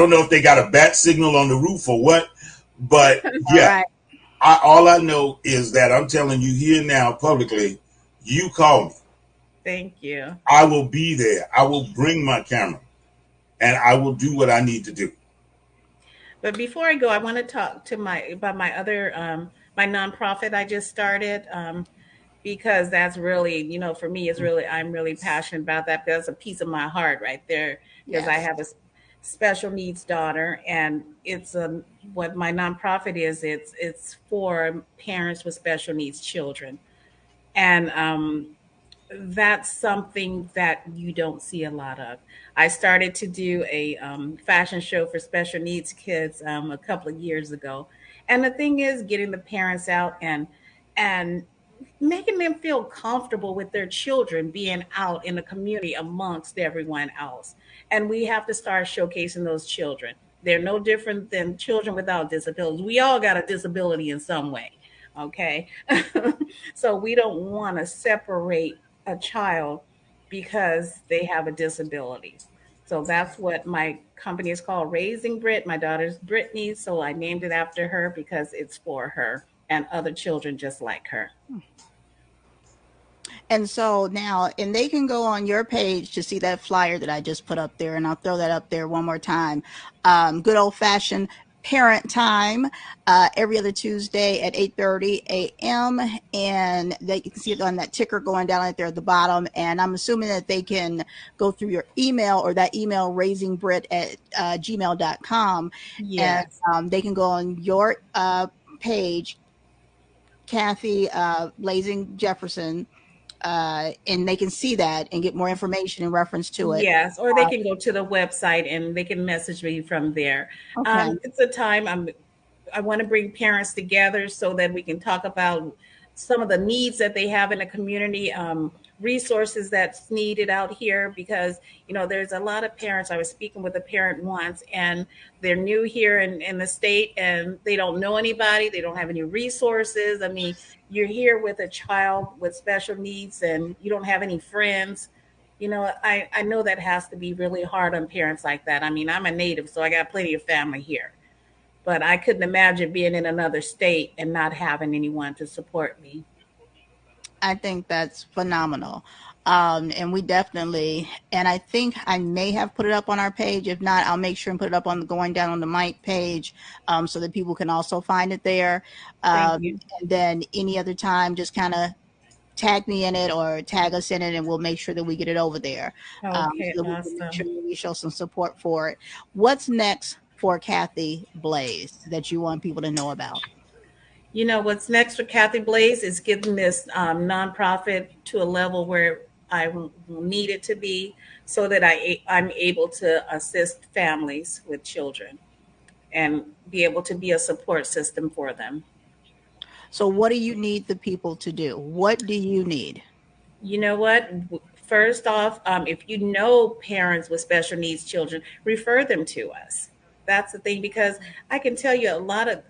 know if they got a bat signal on the roof or what, but yeah. Right. All I know is that I'm telling you here now publicly, you call me. Thank you. I will be there. I will bring my camera, and I will do what I need to do. But before I go, I want to talk about my other my nonprofit I just started, because that's really, for me, I'm really passionate about that. That's a piece of my heart right there, because I have a special needs daughter, and it's what my nonprofit is. It's for parents with special needs children, and that's something that you don't see a lot of. I started to do a fashion show for special needs kids a couple of years ago. And the thing is, getting the parents out and making them feel comfortable with their children being out in the community amongst everyone else. And we have to start showcasing those children. They're no different than children without disabilities. We all got a disability in some way. Okay. So we don't want to separate a child because they have a disability. So that's what my company is called, Raising Brit. My daughter's Brittany, so I named it after her because it's for her and other children just like her. And so now, and they can go on your page to see that flyer that I just put up there, and I'll throw that up there one more time. Good old fashioned parent time, every other Tuesday at 8:30 a.m. And you can see it on that ticker going down right there at the bottom. And I'm assuming that they can go through your email, or that email, raisingbrit@gmail.com. Yes. And they can go on your page, Kathy Blazing Jefferson, and they can see that and get more information in reference to it. Yes, or they can go to the website and they can message me from there. Okay. It's a time I want to bring parents together so that we can talk about some of the needs that they have in the community, resources that's needed out here, because there's a lot of parents. I was speaking with a parent once, and they're new here in the state, and they don't know anybody. They don't have any resources. I mean, you're here with a child with special needs and you don't have any friends. I know that has to be really hard on parents like that. I mean, I'm a native, so I got plenty of family here, but I couldn't imagine being in another state and not having anyone to support me. I think that's phenomenal. And we definitely, and I think I may have put it up on our page. If not, I'll make sure and put it up on the Going Down on the Mic page, so that people can also find it there. Thank you. And then any other time, just kind of tag me in it or tag us in it, and we'll make sure that we get it over there. Okay, So that we can make sure awesome. that we show some support for it. What's next for Kathy Blaze that you want people to know about? What's next for Kathy Blaze is getting this nonprofit to a level where I need it to be, so that I'm able to assist families with children and be able to be a support system for them. So what do you need the people to do? What do you need? You know what? First off, if you know parents with special needs children, refer them to us. That's the thing, because I can tell you a lot of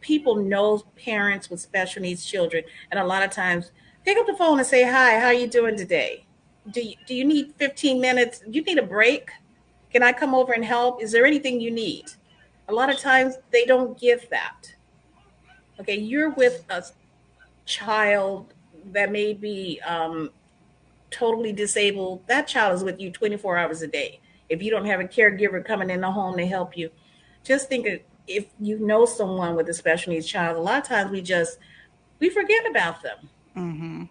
people know parents with special needs children, and a lot of times pick up the phone and say, hi, how are you doing today? Do you need 15 minutes? Do you need a break? Can I come over and help? Is there anything you need? A lot of times they don't give that. Okay, you're with a child that may be totally disabled. That child is with you 24 hours a day. If you don't have a caregiver coming in the home to help you, just think of, if you know someone with a special needs child, a lot of times we forget about them. Mm-hmm.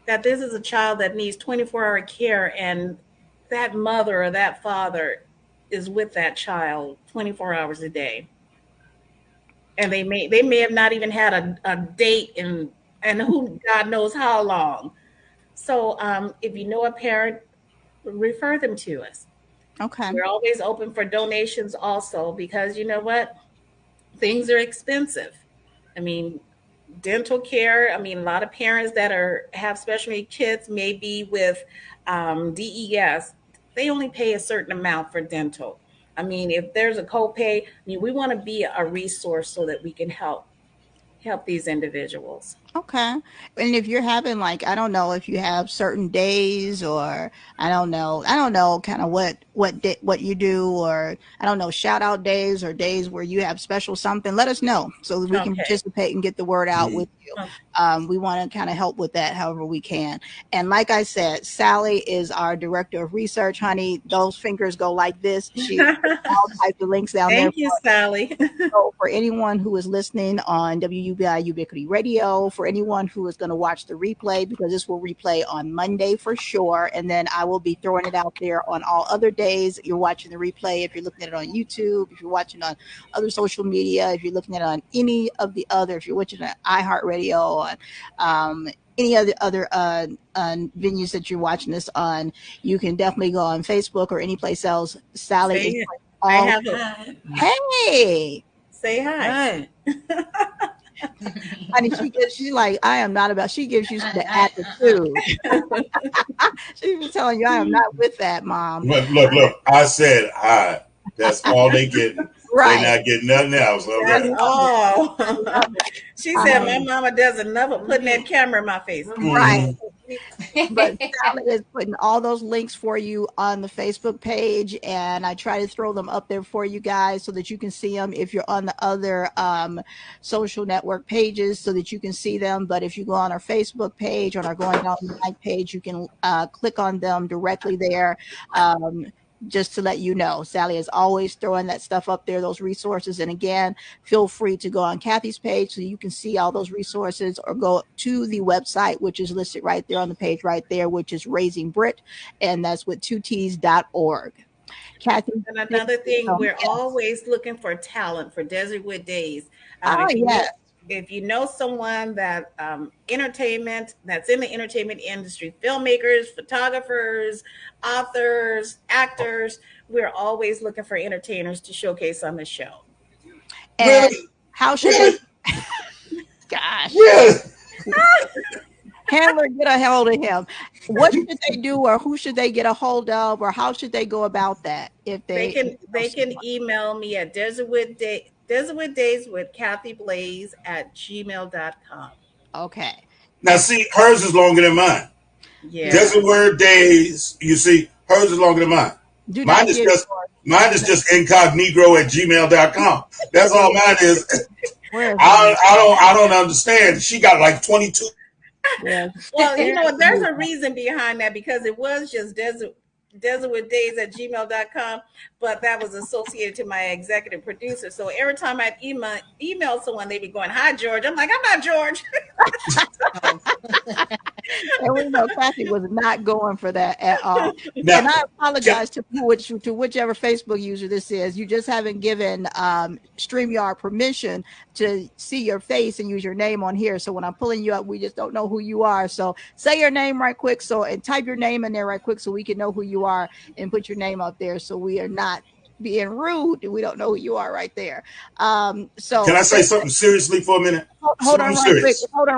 That this is a child that needs 24-hour care, and that mother or that father is with that child 24 hours a day. And they may have not even had a date and who God knows how long. So if you know a parent, refer them to us. Okay. We're always open for donations also, because you know what? Things are expensive. I mean, dental care. I mean, a lot of parents that have special needs kids may be with DES. They only pay a certain amount for dental. I mean, if there's a copay, I mean, we want to be a resource so that we can help these individuals. Okay. And if you're having, like, I don't know if you have certain days, or I don't know kind of what you do, or I don't know, shout out days or days where you have special something, let us know so that we can Okay. participate and get the word out with you. Okay. We want to kind of help with that however we can. And like I said, Sally is our director of research, honey. Those fingers go like this. She all types of links down there. Thank you, Sally. So for anyone who is listening on WUBI Ubiquity Radio, for anyone who is going to watch the replay, because this will replay on Monday for sure, and then I will be throwing it out there on all other days. You're watching the replay if you're looking at it on YouTube, if you're watching on other social media, if you're looking at it on any of the other, if you're watching on iHeartRadio, on any other venues that you're watching this on, you can definitely go on Facebook or any place else. Sally Say is it. I all. have a Hey. say hi. Honey, she's like, I am not about, she gives you the attitude. She was telling you, I am not with that, mom. Look. I said hi. That's all they getting. They Right. not getting nothing else. All That's right. all. She said my Um, mama does enough of putting that camera in my face. right. Mhm. But Sally is putting all those links for you on the Facebook page, and I try to throw them up there for you guys so that you can see them if you're on the other social network pages, so that you can see them. But if you go on our Facebook page, on our Going Down the Line page, you can click on them directly there. Just to let you know, Sally is always throwing that stuff up there, those resources. And again, feel free to go on Kathy's page so you can see all those resources, or go to the website, which is listed right there on the page right there, which is Raising Brit, and that's with 2T's.org. Kathy, And another thing, we're yes. always looking for talent for Desertwood Days. Oh, yes. If you know someone that entertainment, that's in the entertainment industry, filmmakers, photographers, authors, actors, we're always looking for entertainers to showcase on the show. And Really? How should Really? they? Gosh, Really? handler, get a hold of him. What should they do, or who should they get a hold of, or how should they go about that if They they? can email me at Desertwood Days with Kathy Blaze at gmail.com. Okay. Now, see, hers is longer than mine. Yeah. Desert Word Days, you see, hers is longer than mine. Do Mine not is give. just incognito at gmail.com. That's all mine is. Where is I don't understand. She got like 22. Yes. Well, you know, there's a reason behind that, because it was just Desertwood Days at gmail.com, but that was associated to my executive producer. So every time I'd email someone, they'd be going, "Hi, George." I'm like, "I'm not George." And we know Kathy was not going for that at all. Now, and I apologize to whichever Facebook user this is. You just haven't given StreamYard permission to see your face and use your name on here. So when I'm pulling you up, we just don't know who you are. So say your name right quick. And type your name in there right quick so we can know who you are and put your name up there. So we are not being rude. We don't know who you are right there. So can I say something seriously for a minute? Hold on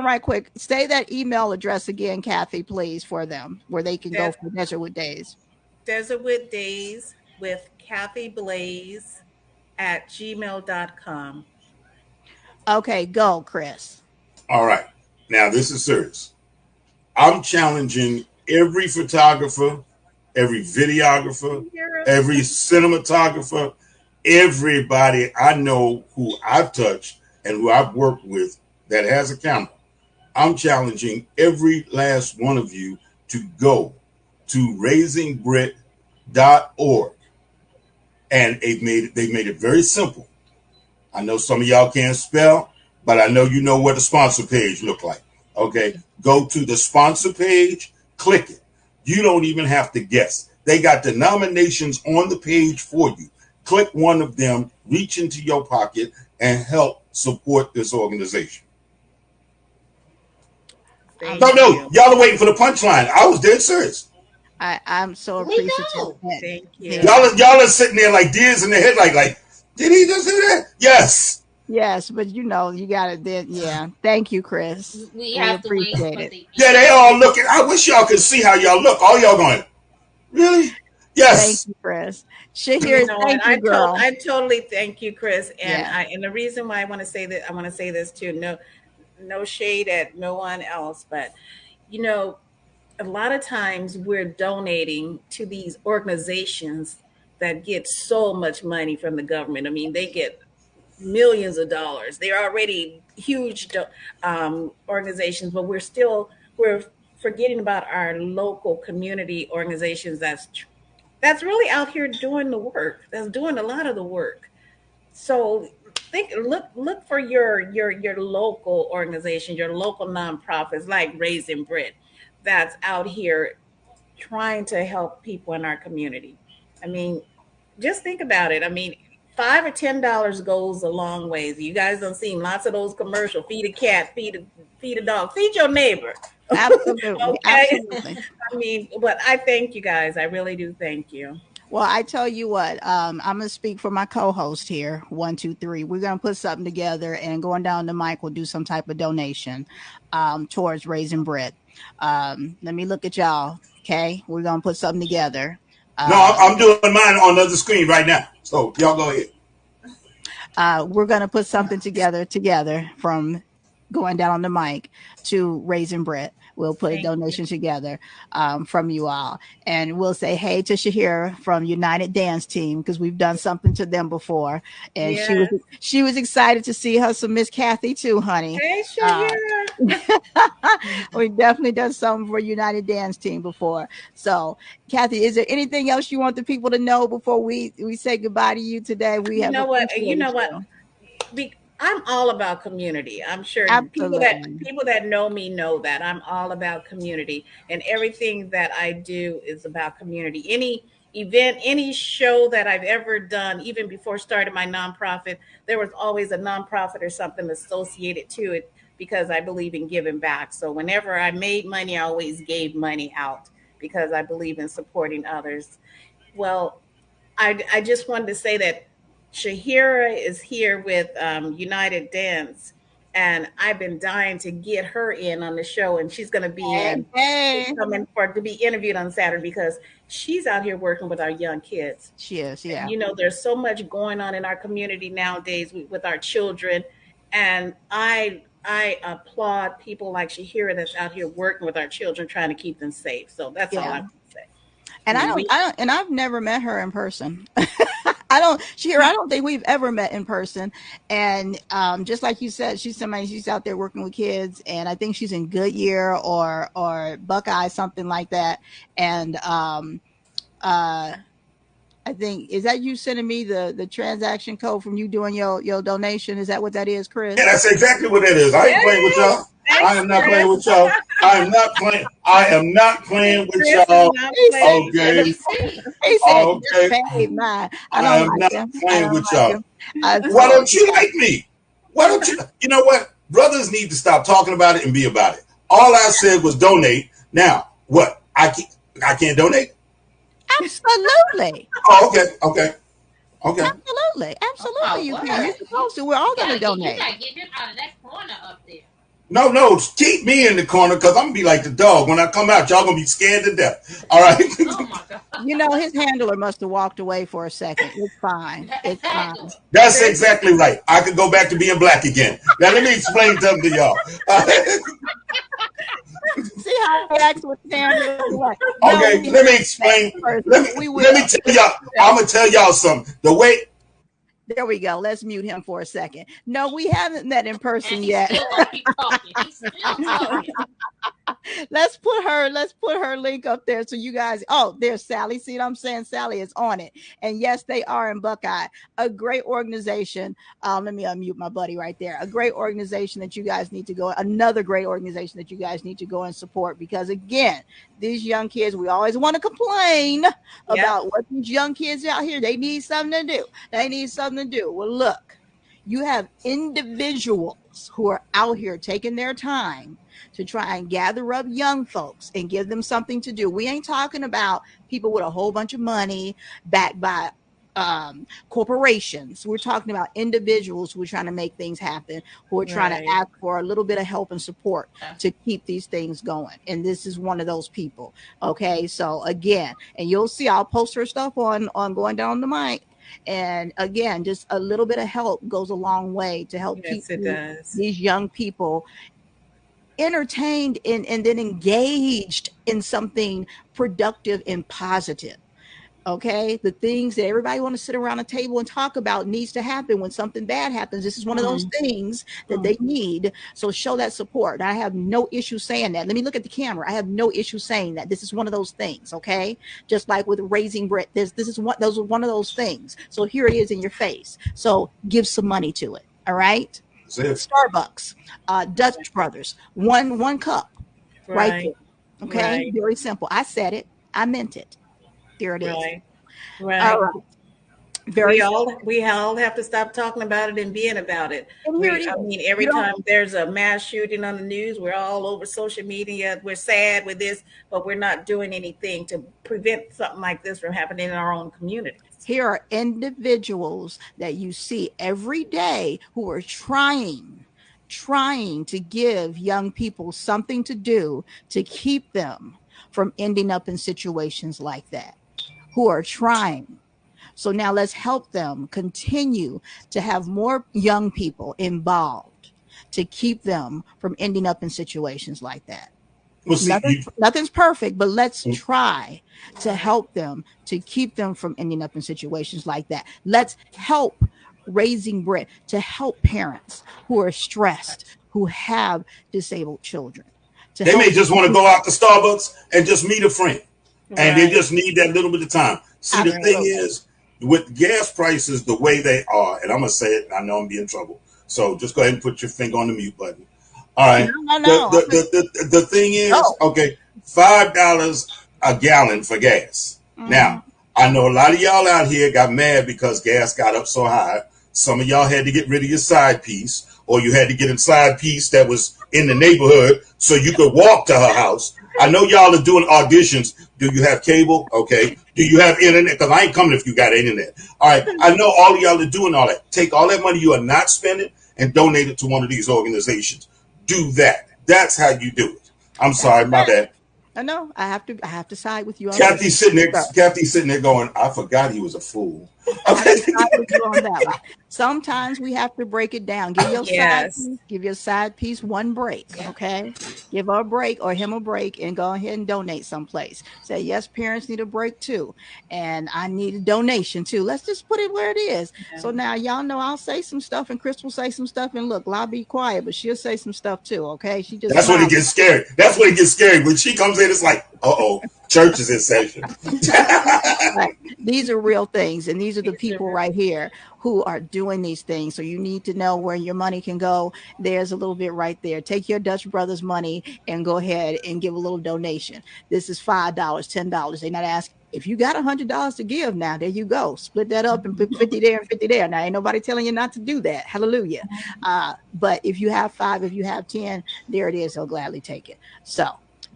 right quick. Say that email address again, Kathy, please, for them, where they can go for Desertwood Days. Desertwood Days with Kathy Blaze at gmail.com. Okay, go, Chris. All right. Now, this is serious. I'm challenging every photographer, every videographer, every cinematographer, everybody I know who I've touched and who I've worked with that has a camera. I'm challenging every last one of you to go to raisingbrit.org. And they've made it very simple. I know some of y'all can't spell, but I know you know what the sponsor page look like. Okay, go to the sponsor page, click it. You don't even have to guess. They got the nominations on the page for you. Click one of them, reach into your pocket, and help support this organization. No, y'all are waiting for the punchline. I was dead serious. I'm so appreciative. Thank you. Y'all are sitting there like deers in the head, like, did he just do that? Yes. Yes, but you know, you got it then. Yeah. Thank you, Chris. We have appreciate to wait it. Yeah, they all looking. I wish y'all could see how y'all look. All y'all going, really? Yes. Thank you, Chris. Shahir, thank you, girl. I totally thank you, Chris. And Yeah. and the reason why I want to say this too. No shade at no one else, but you know, a lot of times we're donating to these organizations that get so much money from the government. I mean, they get millions of dollars. They're already huge organizations, but we're forgetting about our local community organizations that's really out here doing the work. That's doing a lot of the work. So look for your local organization, your local nonprofits like Raising Brit, that's out here trying to help people in our community. I mean, just think about it. I mean, $5 or $10 goes a long ways. You guys don't see lots of those commercials. Feed a cat, feed a dog, feed your neighbor. Absolutely. Okay? Absolutely. I mean, but I thank you guys. I really do thank you. Well, I tell you what, I'm going to speak for my co-host here. 1, 2, 3. We're going to put something together, and going down the mic, we'll do some type of donation towards Raising Brit. Let me look at y'all. Okay. We're going to put something together. No, I'm doing mine on the other screen right now. So y'all go ahead. We're going to put something together from going down on the mic to Raising Brit. We'll put a donation together from you all. And we'll say hey to Shahira from United Dance Team, because we've done something to them before. And she was excited to see her. So Miss Kathy too, honey. Hey, Shahira. We've definitely done something for United Dance Team before. So Kathy, is there anything else you want the people to know before we say goodbye to you today? You know what? I'm all about community. I'm sure people that know me know that I'm all about community, and everything that I do is about community. Any event, any show that I've ever done, even before starting my nonprofit, there was always a nonprofit or something associated to it, because I believe in giving back. So whenever I made money, I always gave money out because I believe in supporting others. Well, I just wanted to say that Shahira is here with United Dance, and I've been dying to get her in on the show, and she's going to be in. Hey. Coming to be interviewed on Saturday because she's out here working with our young kids. She is, yeah. And, there's so much going on in our community nowadays with our children, and I applaud people like Shahira that's out here working with our children, trying to keep them safe. So that's all I can say. And I've never met her in person. I don't think we've ever met in person. And just like you said, she's out there working with kids, and I think she's in Goodyear or Buckeye, something like that. And I think, is that you sending me the transaction code from you doing your donation? Is that what that is, Chris? Yeah, that's exactly what that is. I ain't playing with y'all. I am not playing with y'all. I am not playing with y'all. Okay. He said, okay. I am not playing with y'all. Why don't you like me? Why don't you? You know what? Brothers need to stop talking about it and be about it. All I said was donate. Now, what? I can't donate? Absolutely. Oh, okay. Absolutely. You can. You're supposed to. We're all going to donate. You got to get him out of that corner up there. No, keep me in the corner because I'm going to be like the dog. When I come out, y'all going to be scared to death. All right? Oh, my God. His handler must have walked away for a second. It's fine. It's fine. That's exactly right. I could go back to being black again. Now, let me explain something to y'all. See how he acts with handler? Okay, let me explain. Let me tell y'all. I'm going to tell y'all something. The way... There we go. Let's mute him for a second. No, we haven't met in person yet. He's still talking. Let's put her link up there so you guys. Oh, there's Sally. See what I'm saying? Sally is on it. And yes, they are in Buckeye. A great organization. Let me unmute my buddy right there. A great organization that you guys need to go. Another great organization that you guys need to go and support, because again, these young kids, we always want to complain about what these young kids out here, they need something to do. Well, look, you have individuals who are out here taking their time to try and gather up young folks and give them something to do. We ain't talking about people with a whole bunch of money backed by corporations. We're talking about individuals who are trying to make things happen, who are trying to ask for a little bit of help and support to keep these things going. And this is one of those people. Okay. So again, and you'll see, I'll post her stuff on Going Down the Mic. And again, just a little bit of help goes a long way to help keep these young people entertained and then engaged in something productive and positive. Okay, the things that everybody want to sit around a table and talk about needs to happen when something bad happens. This is one of those things that they need. So show that support. I have no issue saying that. Let me look at the camera. I have no issue saying that. This is one of those things. Okay, just like with raising Brett, this is one of those things. So here it is in your face. So give some money to it. All right. Starbucks, Dutch Brothers, one cup, right there. Okay, very simple. I said it. I meant it. There it is. Right. All right. We all have to stop talking about it and being about it. Every time there's a mass shooting on the news, we're all over social media. We're sad with this, but we're not doing anything to prevent something like this from happening in our own communities. Here are individuals that you see every day who are trying to give young people something to do to keep them from ending up in situations like that, who are trying. So now let's help them continue to have more young people involved to keep them from ending up in situations like that. Well, nothing's perfect, but let's try to help them to keep them from ending up in situations like that. Let's help Raising Brett to help parents who are stressed, who have disabled children. They may just want to go out to Starbucks and just meet a friend. And they just need that little bit of time. See, the thing is, with gas prices the way they are, and I'm going to say it, I know I'm being in trouble. So just go ahead and put your finger on the mute button. All right. No. The thing is, okay, $5 a gallon for gas. Now, I know a lot of y'all out here got mad because gas got up so high. Some of y'all had to get rid of your side piece, or you had to get a side piece that was in the neighborhood so you could walk to her house. I know y'all are doing auditions. Do you have cable? Okay. Do you have internet? Because I ain't coming if you got internet. All right. I know all of y'all are doing all that. Take all that money you are not spending and donate it to one of these organizations. Do that. That's how you do it. I'm sorry, my bad. I know. I have to side with you on Kathy's this. sitting there going, I forgot he was a fool. I have to side with you on that one. Sometimes we have to break it down. Give your side piece one break, okay? Give her a break or him a break and go ahead and donate someplace. Say, yes, parents need a break too. And I need a donation too. Let's just put it where it is. Yeah. So now y'all know I'll say some stuff and Chris will say some stuff. And look, I'll be quiet, but she'll say some stuff too, okay? That's when it gets scary. That's when it gets scary. When she comes in, it's like, uh-oh, church is in session. Right. These are real things, and these are the people right here who are doing these things. So you need to know where your money can go. There's a little bit right there. Take your Dutch Brothers money and go ahead and give a little donation. This is $5, $10. They're not asking. If you got $100 to give now, there you go. Split that up and put 50 there and 50 there. Now, ain't nobody telling you not to do that. Hallelujah. But if you have 5, if you have 10, there it is. They'll gladly take it. So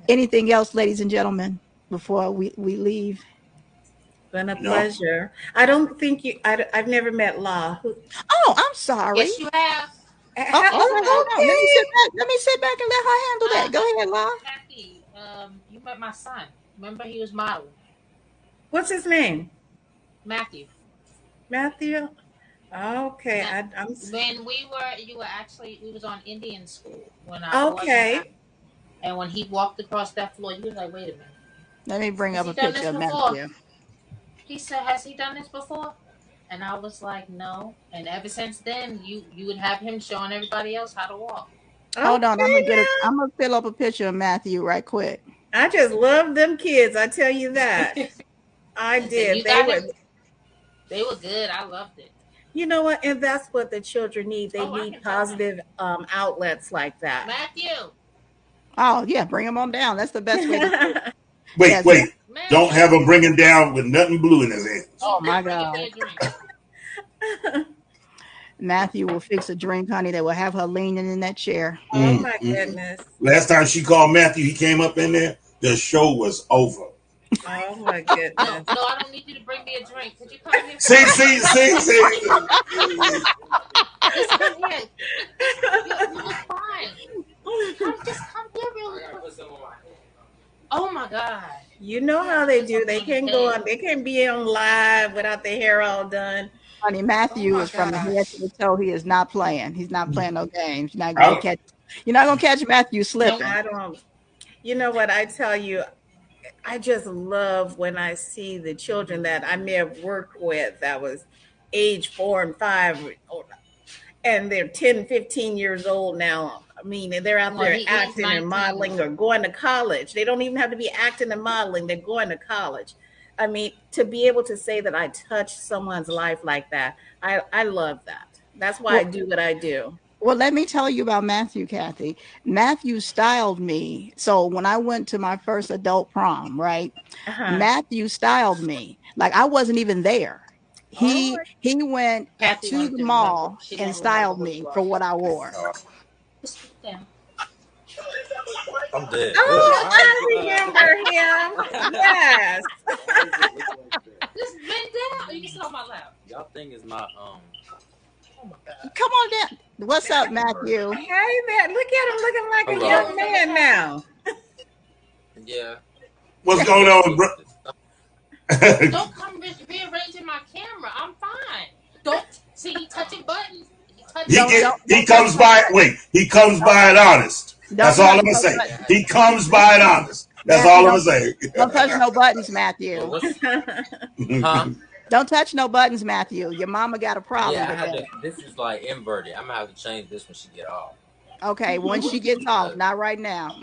anything else, ladies and gentlemen, before we leave? Been a pleasure. I don't think I've never met La. Oh, I'm sorry. Yes, you have. Hold on. Let me sit back and let her handle that. Go ahead, La. Kathy, you met my son. Remember, he was modeling. What's his name? Matthew. Matthew? Okay. When we was on Indian school when and when he walked across that floor, you was like, wait a minute. Let me bring up a picture of Matthew. He said, has he done this before? And I was like, no. And ever since then, you would have him showing everybody else how to walk. Hold on, I'm gonna fill up a picture of Matthew right quick. I just love them kids. I tell you that. I did. They were good. I loved it. You know what? And that's what the children need. They need positive outlets like that. Matthew. Oh yeah, bring him on down. That's the best way to do it. Wait. Man. Don't have him bringing down with nothing blue in his hands. Oh my God. Matthew will fix a drink, honey. They will have her leaning in that chair. Oh my goodness. Last time she called Matthew, he came up in there. The show was over. Oh my goodness. No, I don't need you to bring me a drink. Could you come here? See. Just come here. You look fine. Just come here real quick. Oh my God. You know how they do. They can't go on. They can't be on live without their hair all done. Honey, Matthew is from the head to the toe. He is not playing. He's not playing no games. You're not gonna catch Matthew slipping. No, I don't. You know what? I tell you, I just love when I see the children that I may have worked with that was age 4 and 5, and they're 10, 15 years old now. I mean, they're out there acting and modeling or going to college. They don't even have to be acting and modeling. They're going to college. I mean, to be able to say that I touched someone's life like that, I love that. That's why I do what I do. Well, let me tell you about Matthew, Kathy. Matthew styled me. So when I went to my first adult prom, right? Matthew styled me. Like I wasn't even there. He went to the mall and styled me for what I wore. I'm dead. Oh, I remember him. Yes. Just bend down. You can sit on my lap. Y'all thing is not Oh my God. Come on down. What's up, Matthew? Hey there. Look at him looking like a young man now. Yeah. What's going on, bro? Don't come rearranging my camera. I'm fine. Don't see he touching buttons. He comes by. Wait, he comes by it honest. That's all I'm gonna say. He comes by it honest. That's all I'm gonna say. Don't touch no buttons, Matthew. Huh? Don't touch no buttons, Matthew. Your mama got a problem with that. This is like inverted. I'm gonna have to change this when she get off. Okay, when she gets off, not right now.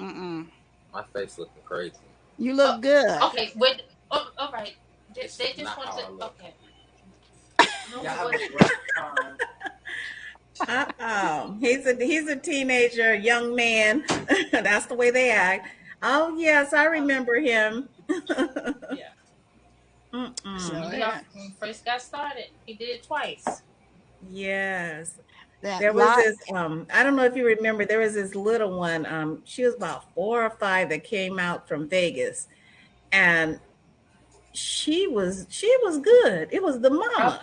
My face looking crazy. You look good. Okay, wait. All right. They just want to. Okay. He's a teenager, young man. That's the way they act. Oh yes, I remember him. Yeah. So when he first got started, he did it twice. Yes. There was this, I don't know if you remember, there was this little one. She was about 4 or 5 that came out from Vegas, and she was good. It was the mama.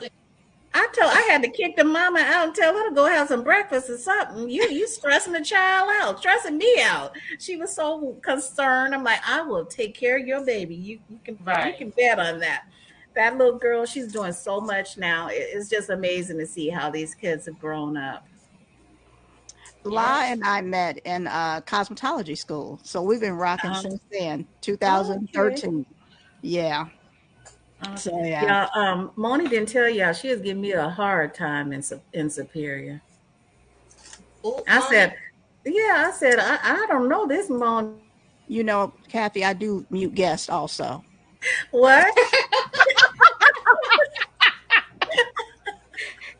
I had to kick the mama out and tell her to go have some breakfast or something. You stressing the child out, stressing me out. She was so concerned. I'm like, I will take care of your baby. You can bet on that. That little girl, she's doing so much now. It's just amazing to see how these kids have grown up. La and I met in cosmetology school, so we've been rocking since then, 2013. Okay. Yeah. So yeah. Moni didn't tell y'all she was giving me a hard time in Superior. Ooh, I said, I don't know this Moni. You know, Kathy, I do mute guests also. What?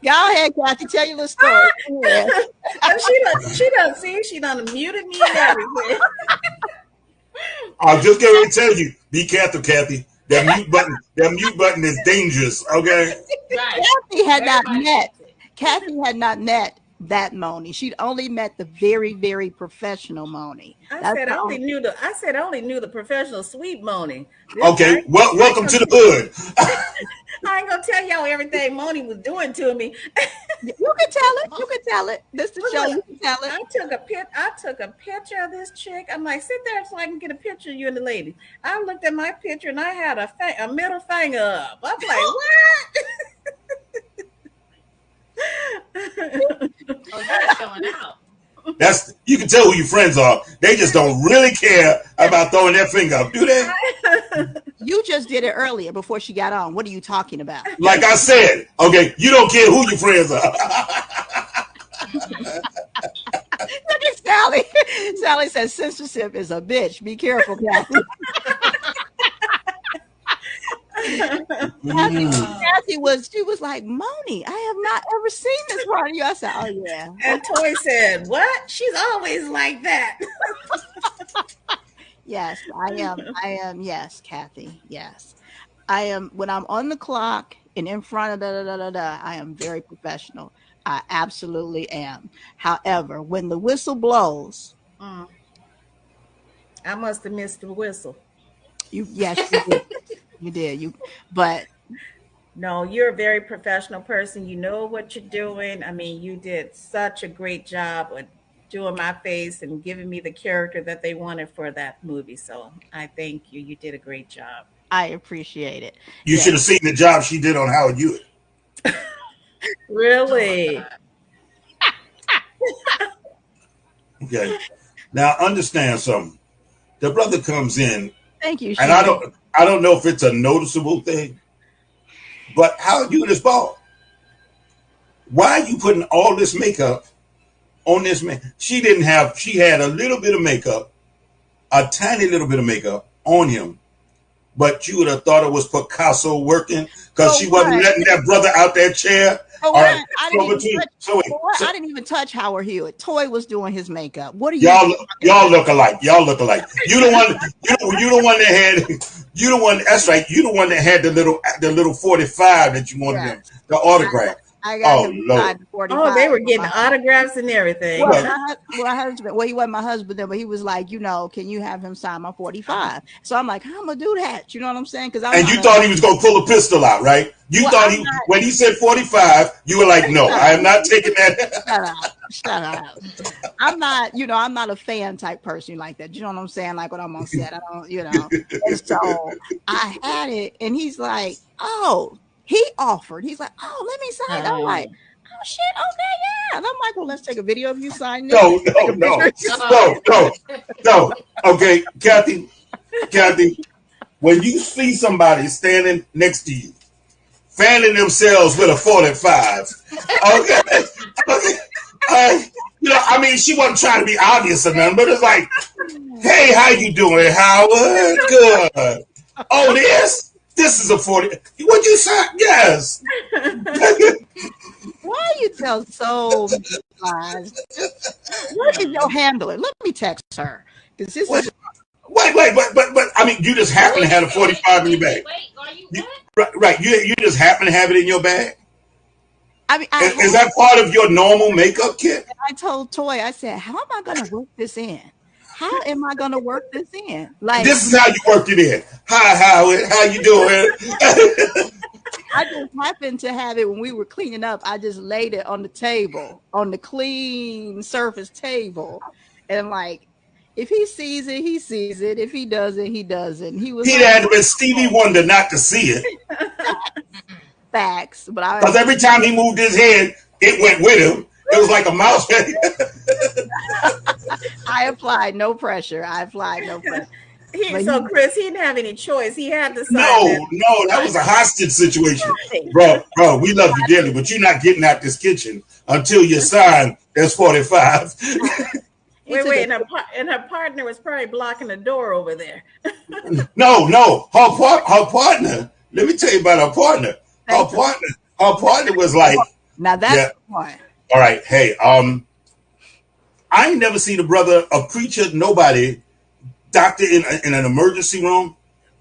Go ahead, Kathy. Tell your little story. Yeah. She done muted me and everything. I'll just get ready to tell you, be careful, Kathy. That mute button is dangerous. Okay. Right. Kathy had not met that Moni. She'd only met the very, very professional Moni. I said I only knew the professional sweet Moni. Okay. Welcome to the hood. I ain't gonna tell y'all everything Moni was doing to me. You can tell it. You can tell it. This is the show. You can tell it. I took a picture of this chick. I'm like, sit there so I can get a picture of you and the lady. I looked at my picture and I had a middle finger up. I'm like, what? Oh, that's going out. You can tell who your friends are. They just don't really care about throwing their finger up, do they? You just did it earlier before she got on. What are you talking about? Like I said, okay, you don't care who your friends are. Look at Sally. Sally says censorship is a bitch. Be careful, Kathy. Kathy was like, Moni, I have not ever seen this part of you. I said, oh yeah. And Toy said, what? She's always like that. Yes, I am. Yes, Kathy. Yes, I am. When I'm on the clock and in front of I am very professional. I absolutely am. However, when the whistle blows, I must have missed the whistle. Yes, you did. You did. But no, you're a very professional person. You know what you're doing. I mean, you did such a great job with doing my face and giving me the character that they wanted for that movie. So I thank you. You did a great job. I appreciate it. You should have seen the job she did on Howard Hewitt. Really? Okay. Now understand something. The brother comes in. Thank you. And I don't know if it's a noticeable thing, but Howard Hewitt is bald. Why are you putting all this makeup on this man? She had a little bit of makeup, a tiny little bit of makeup on him, but you would have thought it was Picasso working because she wasn't letting that brother out that chair. I didn't even touch Howard Hewitt. Toy was doing his makeup. What are you? Y'all look alike. Y'all look alike. You the one that had. You the one. That's right. You the one that had the little 45 that you wanted them the autograph. I got him 45. Oh, they were getting autographs and everything. My husband, he wasn't my husband then, but he was like, can you have him sign my 45? So I'm like, how am I gonna do that? You know what I'm saying? And you thought he was gonna pull a pistol out, right? When he said 45, you were like, no, I am not taking that. Shut up. I'm not a fan type person like that. You know what I'm saying? Like when I'm on set, I don't, And so I had it, and he's like, oh. He offered. He's like, oh, let me sign. I'm like, oh shit, okay, yeah. And I'm like, well, let's take a video of you signing. No. Okay, Kathy, when you see somebody standing next to you, fanning themselves with a 45, okay, she wasn't trying to be obvious or nothing, but it's like, hey, how you doing, Howard? Good. Oh, this is a 40. Would you sign? Yes. Why you tell so many lies? What is your handler? Let me text her. Wait, but I mean, you just happen to have a 45 in your bag. Wait, are you what? Right. You just happen to have it in your bag. I mean, Is that part of your normal makeup kit? I told Toy, I said, how am I going to work this in? How am I going to work this in? Like, This is how you work it in. Hi, Howard. How you doing? I just happened to have it when we were cleaning up. I just laid it on the table, on the clean surface table. And like, if he sees it, he sees it. If he doesn't, he doesn't. He was He'd like, had to be Stevie Wonder not to see it. facts. But Because every time he moved his head, it went with him. It was like a mouse. I applied no pressure. So Chris, he didn't have any choice. He had to sign No, that was a hostage situation. Bro, we love you dearly, but you're not getting out this kitchen until you sign S45. Wait, and her partner was probably blocking the door over there. No, her partner. Let me tell you about her partner. Her partner was like, now that's the point. All right, hey, I ain't never seen a preacher, nobody, doctor in an emergency room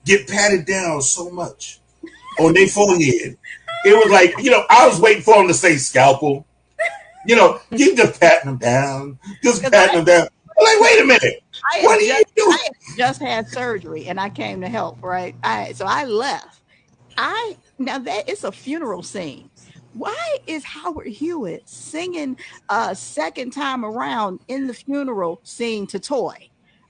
get patted down so much on their forehead. It was like, I was waiting for him to say scalpel. You just patting them down. Just patting them down. I'm like, wait a minute. What are you doing? I just had surgery and I came to help, right? So I left. Now that it's a funeral scene. Why is Howard Hewitt singing a second time around in the funeral scene to Toy?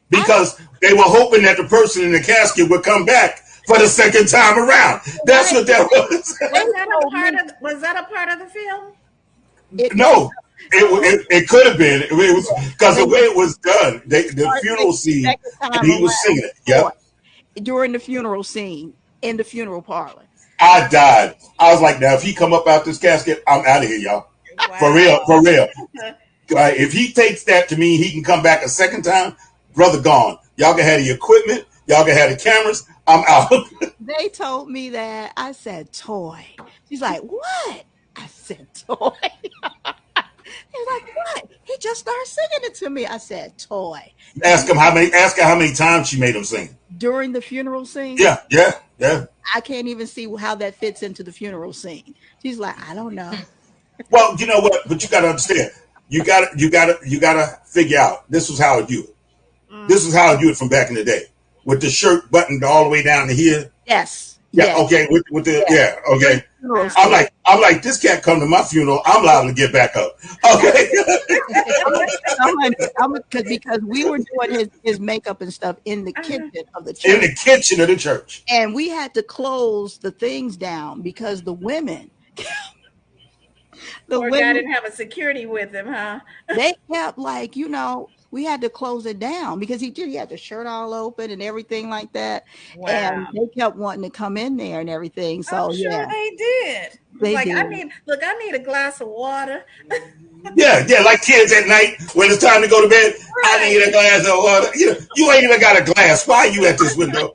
Because they were hoping that the person in the casket would come back for the second time around. That's what that was. Was that a part of the film? No, it could have been. It was because the way it was done, the funeral scene, and he was singing it. Yep. During the funeral scene in the funeral parlor. I died. I was like, now if he come up out this casket, I'm out of here, y'all. Wow. For real. If he takes that to mean he can come back a second time, brother gone. Y'all can have the equipment. Y'all can have the cameras. I'm out. They told me that. I said, Toy. She's like, what? I said, Toy. He's like, what? He just started singing it to me. I said, Toy. Ask her how many times she made him sing. During the funeral scene? Yeah. I can't even see how that fits into the funeral scene. She's like, I don't know. Well, you know what? But you got to understand. You got to figure out. This was Howard Hewitt. This was Howard Hewitt from back in the day, with the shirt buttoned all the way down to here. Yes. Yeah. Yes. Okay. With the okay. I'm like this cat come to my funeral. I'm liable to get back up. Okay. because we were doing his makeup and stuff in the kitchen of the church. In the kitchen of the church. And we had to close the things down because the women. Poor guy didn't have a security with him, huh? They kept we had to close it down because he had the shirt all open and everything like that. Wow. And they kept wanting to come in there and everything. So I'm sure they did. I need a glass of water. Yeah, like kids at night when it's time to go to bed. Right. I need a glass of water. You ain't even got a glass. Why are you at this window?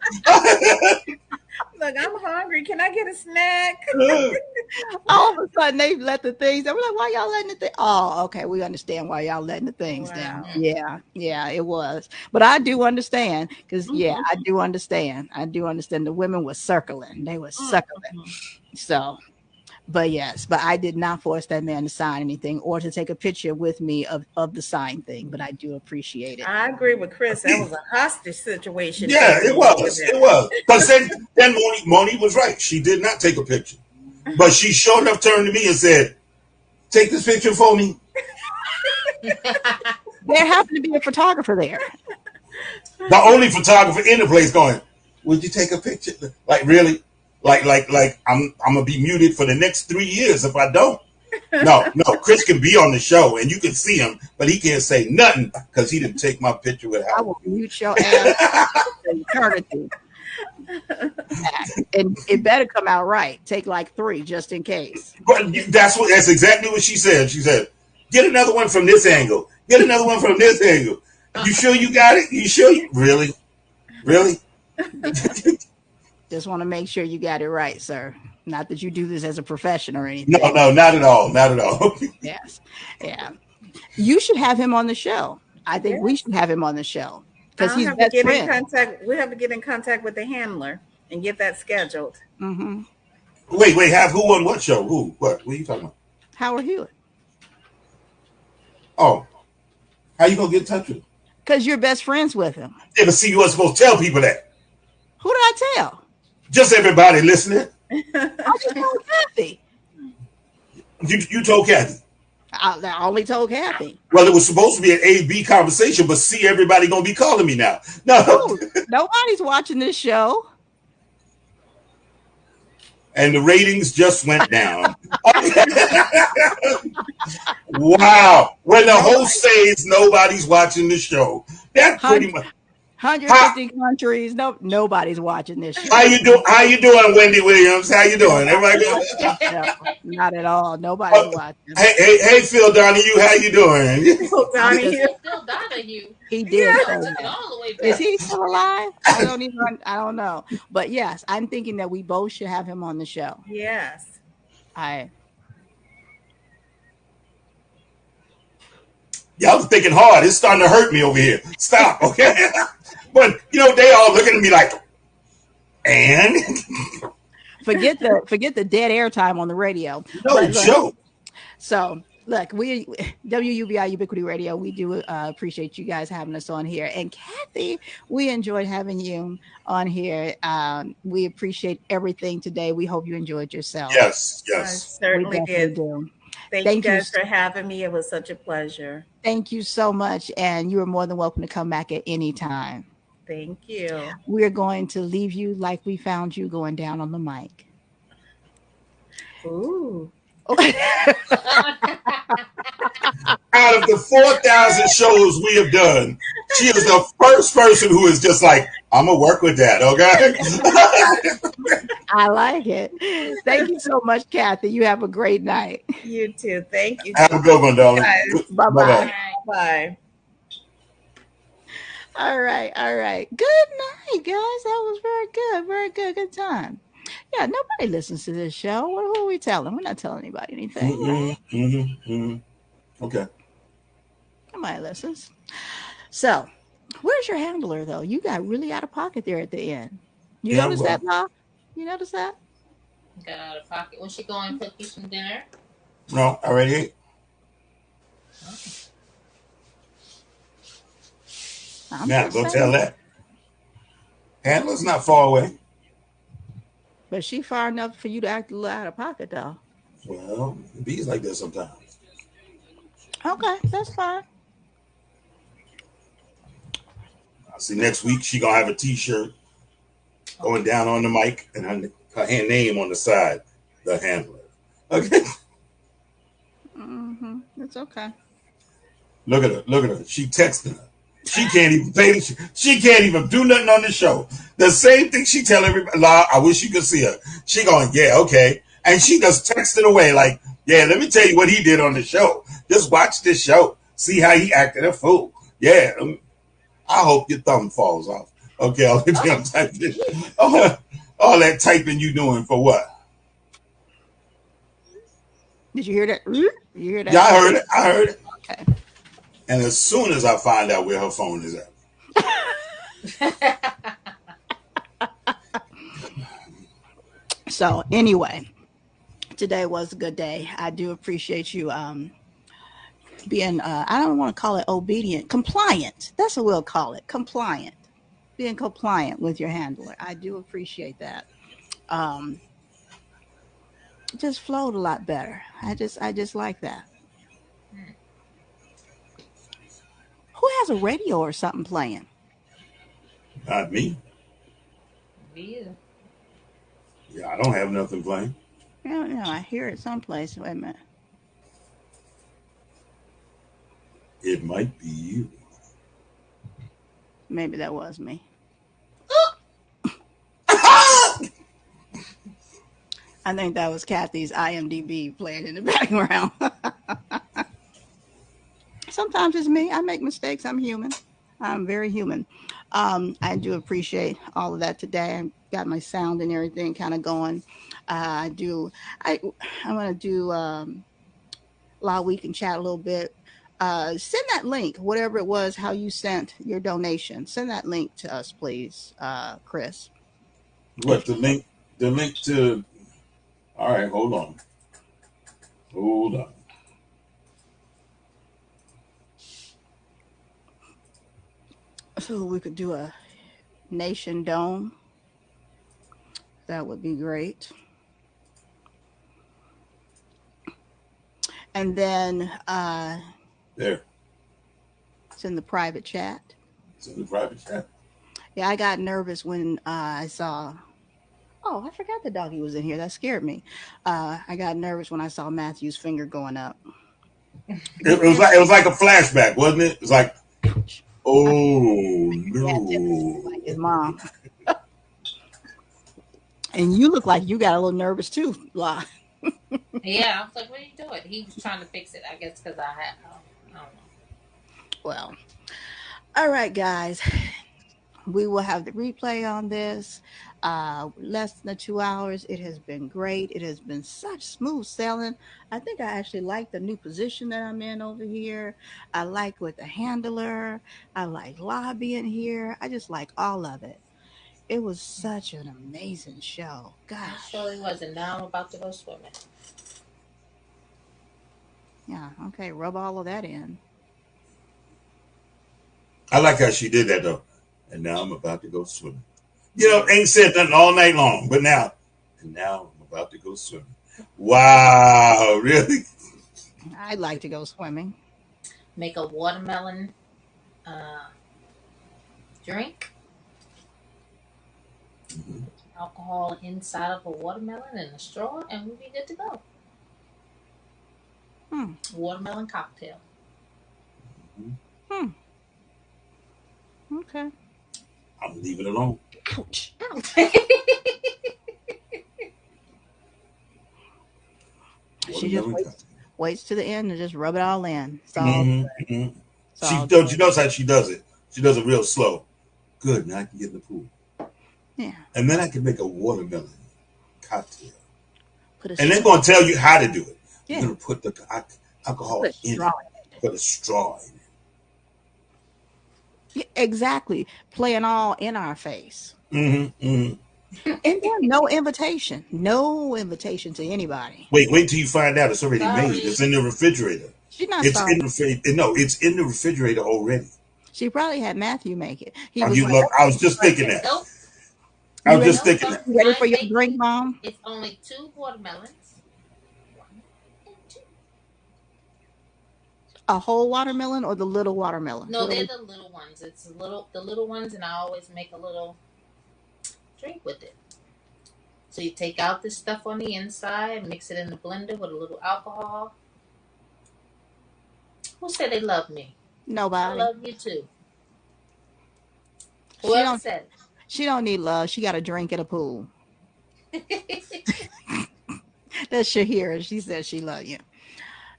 Look, I'm hungry. Can I get a snack? All of a sudden, they let the things down. We're like, why y'all letting the things? Oh, okay. We understand why y'all letting the things down. Yeah, it was. But I do understand because, I do understand. The women were circling. They were circling. So, but I did not force that man to sign anything or to take a picture with me of the sign thing. But I do appreciate it. I agree with Chris. That was a hostage situation. Yeah, it was. Because then Moni was right. She did not take a picture. But she sure enough turned to me and said, take this picture for me. There happened to be a photographer there. The only photographer in the place going, would you take a picture? Like, really? Like I'm gonna be muted for the next 3 years if I don't. No, Chris can be on the show and you can see him, but he can't say nothing because he didn't take my picture with Howard. I will mute your ass for eternity. And it better come out right. Take like 3 just in case. But that's exactly what she said. She said, get another one from this angle. Get another one from this angle. You sure you got it? You sure you really? Just want to make sure you got it right, sir. Not that you do this as a profession or anything. No, not at all. Yes. Yeah. You should have him on the show. I think we should have him on the show. Because he's best friend. We have to get in contact with the handler and get that scheduled. Mm-hmm. Wait, have who on what show? Who? What are you talking about? Howard Hewitt. Oh, how you gonna get in touch with him? Because you're best friends with him. Yeah, but see, you wasn't supposed to tell people that. Who did I tell? Just everybody listening. I just told Kathy. You told Kathy. I only told Kathy. Well, it was supposed to be an A-B conversation, but see, everybody gonna be calling me now. No, nobody's watching this show. And the ratings just went down. Wow. When the host says nobody's watching the show, that's pretty much 150 countries. Nobody's watching this show. How you doing, Wendy Williams? How you doing? Everybody good? No, not at all. Nobody's watching. Hey, Phil Donahue, how you doing? Phil Donahue. Phil Donahue. He did. All the way back. Is he still alive? I don't know. But yes, I'm thinking that we both should have him on the show. Yes. Y'all was thinking hard. It's starting to hurt me over here. Stop, okay? But they all looking at me like, and forget the dead air time on the radio. No joke. So look, we WUBI Ubiquity Radio. We do appreciate you guys having us on here. And Kathy, we enjoyed having you on here. We appreciate everything today. We hope you enjoyed yourself. Yes. I certainly did. Do. Thank you guys for having me. It was such a pleasure. Thank you so much. And you are more than welcome to come back at any time. Thank you. We're going to leave you like we found you, going down on the mic. Ooh. Out of the 4,000 shows we have done, she is the first person who is just like, I'm going to work with that, okay? I like it. Thank you so much, Kathy. You have a great night. You too. Thank you. Have a good one, darling. Bye-bye. Bye. All right. Good night, guys. That was very good. Good time. Yeah, nobody listens to this show. What are we telling? We're not telling anybody anything. Okay. Nobody listens. So, where's your handler, though? You got really out of pocket there at the end. You notice that, Bob? You notice that? Got out of pocket. Was she going to cook you some dinner? No, I already ate. Now, go tell that. Handler's not far away. But she far enough for you to act a little out of pocket, though. Well, it bees like that sometimes. Okay, that's fine. I see next week she gonna have a T-shirt going down on the mic and her name on the side, the handler. Okay. It's okay. Look at her. She texting her. She can't even pay. She can't even do nothing on the show. The same thing she tell everybody. I wish you could see her. She going, yeah, okay, and she just texting away like, yeah. Let me tell you what he did on the show. Just watch this show. See how he acted a fool. Yeah. I hope your thumb falls off. Okay, all that typing you doing for what? Did you hear that? You hear that? Yeah, I heard it. Okay. And as soon as I find out where her phone is at. So anyway, today was a good day. I do appreciate you being, I don't want to call it obedient, compliant. That's what we'll call it, compliant. Being compliant with your handler. I do appreciate that. It just flowed a lot better. I just like that. Who has a radio or something playing? Not me. Me either. Yeah, I don't have nothing playing. No, I hear it someplace. Wait a minute. It might be you. Maybe that was me. I think that was Kathy's IMDb playing in the background. Sometimes it's me. I make mistakes. I'm human. I'm very human. I do appreciate all of that today. I got my sound and everything kind of going. I'm going to do while we can chat a little bit. Send that link, whatever it was, how you sent your donation. Send that link to us, please, Chris. What, the link to... All right, hold on. Hold on. So we could do a Nation Dome. That would be great. And then There. it's in the private chat. It's in the private chat. Yeah, I got nervous when I saw. Oh, I forgot the doggy was in here. That scared me. I got nervous when I saw Matthew's finger going up. It was like a flashback, wasn't it? It was like, oh Yeah, no. like his mom. And you look like you got a little nervous too, La. Yeah, I was like, what are you doing? He was trying to fix it, I guess, because I don't know. Well, all right, guys. We will have the replay on this. Less than 2 hours. It has been great. It has been such smooth sailing. I think I actually like the new position that I'm in over here. I like with the handler. I like lobbying here. I just like all of it. It was such an amazing show. It Gosh. surely wasn't. Now I'm about to go swimming. Yeah. Okay. Rub all of that in. I like how she did that though. And now I'm about to go swimming. You know, ain't said nothing all night long, but now I'm about to go swimming. Wow, really? I'd like to go swimming. Make a watermelon drink. Mhm. Alcohol inside of a watermelon and a straw, and we'll be good to go. Watermelon cocktail. Okay. I'm leaving it alone. Ouch. She just waits to the end and just rub it all in. It's all good. Mm-hmm. It's all She knows how she does it. She does it real slow. Good. Now I can get in the pool. Yeah. And then I can make a watermelon cocktail. Put a And they're going to tell you how to do it. Yeah. You're going to put the alcohol Put a in straw it. Put a straw in it. Yeah, exactly. Playing all in our face. Mm-hmm. Mm-hmm. And then no invitation. No invitation to anybody. Wait till you find out it's already made. It's in the refrigerator. She's not It's sorry. it's in the refrigerator already. She probably had Matthew make it. He I was like, was just thinking that. Nope. I was just thinking that. "You ready for your drink, Mom?" It's only 2 watermelons. 1 and 2. A whole watermelon or the little watermelon? No, they're the little ones. It's the little ones, and I always make a little drink with it. So you take out the stuff on the inside, mix it in the blender with a little alcohol. Who said they love me? Nobody. I love you too. Whoever said. She don't need love. She got a drink at a pool. That's Shahira. She says she love you.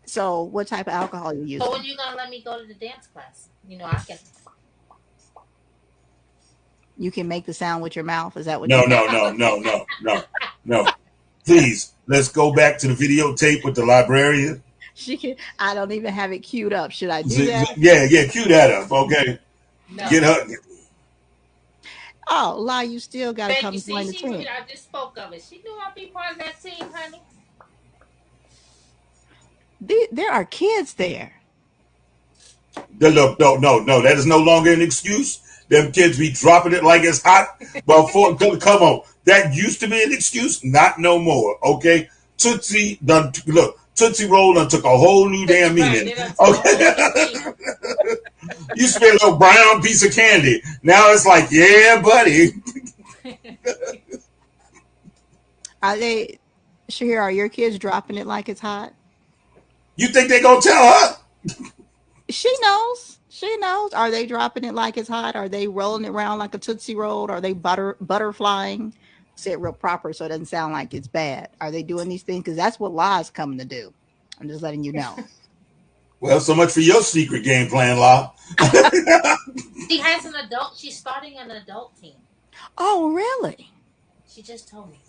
So what type of alcohol you using? So when you gonna let me go to the dance class? You know, I can. You can make the sound with your mouth. Is that what? No. Please, let's go back to the videotape with the librarian. She can. I don't even have it queued up. Should I do that? Yeah. Cue that up, okay? No. Get her. Oh, La, you still got to come join the She team. I just spoke of it. She knew I'd be part of that team, honey. There are kids there. No. That is no longer an excuse. Them kids be dropping it like it's hot. But come on, that used to be an excuse. Not no more. Okay, Tootsie Roll done took a whole new damn meaning. Okay, used to be a little brown piece of candy. Now it's like, yeah, buddy. Are your kids dropping it like it's hot? You think they gonna tell her? She knows. She knows. Are they dropping it like it's hot? Are they rolling it around like a Tootsie Roll? Are they butterflying? Say it real proper so it doesn't sound like it's bad. Are they doing these things? Because that's what La's coming to do. I'm just letting you know. Well, so much for your secret game plan, La. She has an adult. She's starting an adult team. Oh, really? She just told me.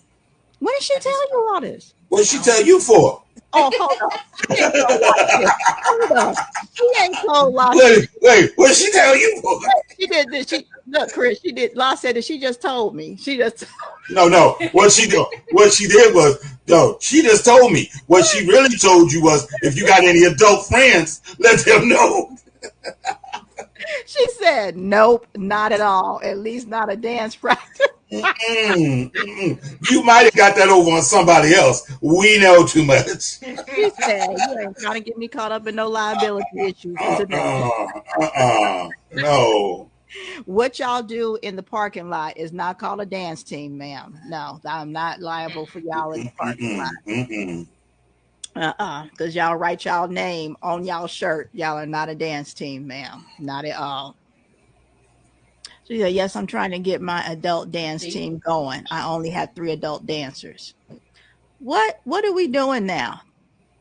When did she tell you all this? What did she tell you for? Oh, hold on. She ain't gonna watch this. Hold on. She ain't told La. Wait, what she tell you? She did this. She look, Chris. She did. La said that she just told me. She just. No. What she did was, no, she just told me. What she really told you was, if you got any adult friends, let them know. She said, "Nope, not at all. At least not a dance practice." You might have got that over on somebody else. We know too much. She said, "You ain't trying to get me caught up in no liability issues for today." No. What y'all do in the parking lot is not called a dance team, ma'am. No, I'm not liable for y'all in the parking lot. Because y'all write y'all name on y'all shirt. Y'all are not a dance team, ma'am. Not at all. She said, yes, I'm trying to get my adult dance team going. I only have 3 adult dancers. What are we doing now?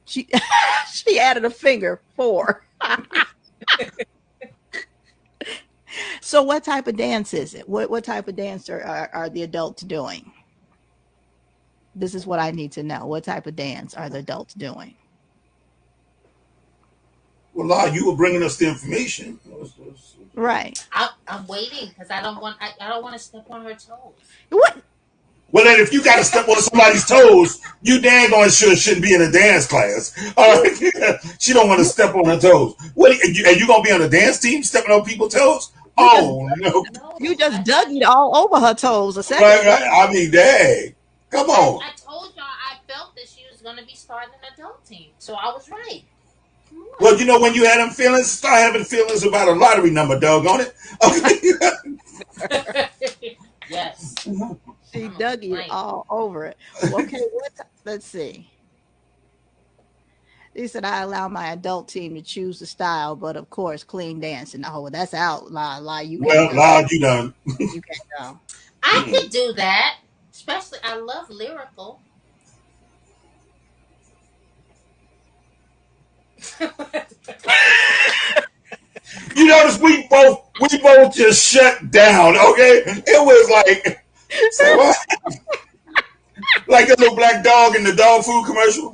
She she added a finger, 4. So what type of dance is it? What type of dance are the adults doing? This is what I need to know. What type of dance are the adults doing? Well, La, you were bringing us the information. Right. I'm waiting because I don't want to step on her toes. What? Well, then, if you got to step on somebody's toes, you dang on sure shouldn't be in a dance class. She don't want to step on her toes. What? And you gonna be on a dance team stepping on people's toes? No. You just dug it all over her toes a second. Right. I mean, dang. Come on. I told y'all I felt that she was going to be starting an adult team, so I was right. Well, you know, when you had them feelings, start having feelings about a lottery number, doggone it. Okay. Yes. She dug it all over it. Okay, let's see. He said, I allow my adult team to choose the style, but of course, clean dancing. Oh, that's out. Lie. You can't Well, you done. You can't go. I could do that. Especially, I love lyrical. You notice we both just shut down. Okay, it was like, say what? Like that little black dog in the dog food commercial.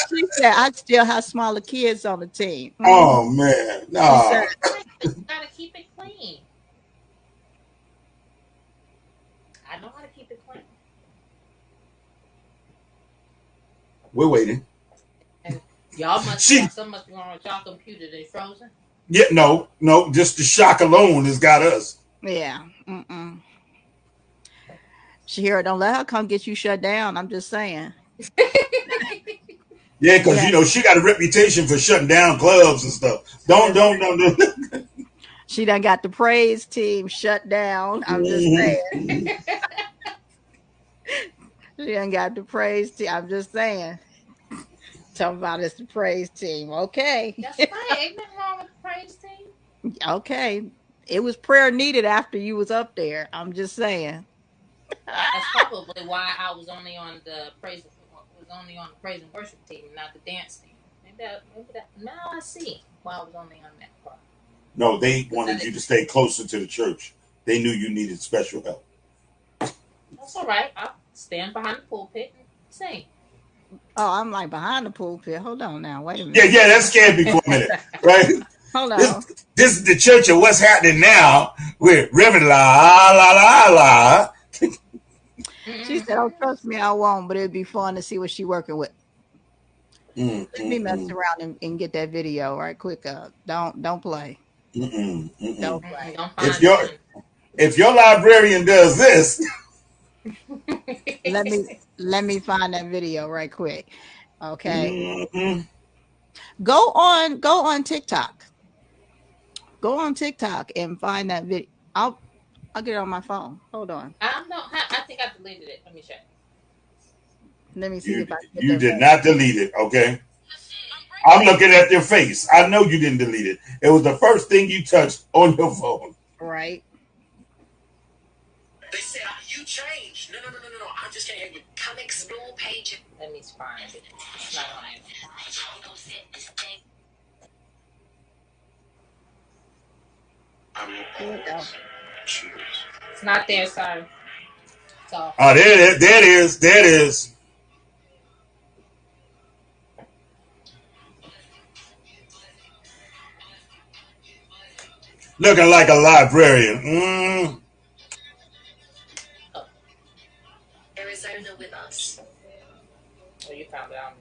She said, I still have smaller kids on the team. Oh man, nah. You gotta keep it clean. I know how to keep it clean. We're waiting. And y'all must have so much wrong with y'all computer. They frozen. Yeah, no. Just the shock alone has got us. Yeah. Shahira, don't let her come get you shut down. I'm just saying. Yeah, because you know she got a reputation for shutting down clubs and stuff. Don't. She done got the praise team shut down. I'm just saying. She done got the praise team. I'm just saying. Talking about it's the praise team. Okay. That's right. Ain't nothing wrong with the praise team. Okay. It was prayer needed after you was up there. I'm just saying. That's probably why I was only on the praise and worship team, not the dance team. Maybe that. Now I see why I was only on that part. No, they wanted you to stay closer to the church. They knew you needed special help. That's all right. I'll stand behind the pulpit and sing. Oh, I'm like behind the pulpit. Hold on now. Wait a minute. Yeah, that scared me for a minute. Right? Hold on. This is the church of what's happening now with Reverend La. She said, "Oh, trust me, I won't, but it'd be fun to see what she's working with." Let me mess around and get that video right quick. Don't play. Don't play. If your librarian does this, let me find that video right quick. Okay. Go on TikTok. Go on TikTok and find that video. I'll get it on my phone. Hold on. I think I deleted it. Let me check. Let me see if I can you did not delete it, okay? I'm looking at your face. I know you didn't delete it. It was the first thing you touched on your phone. Right. They said you changed. No. I just can't have your come explore page. Let me find it. It's not on it. It's not there, sorry. Oh, there it is. Looking like a librarian. Oh, Arizona with us. oh, you found it out.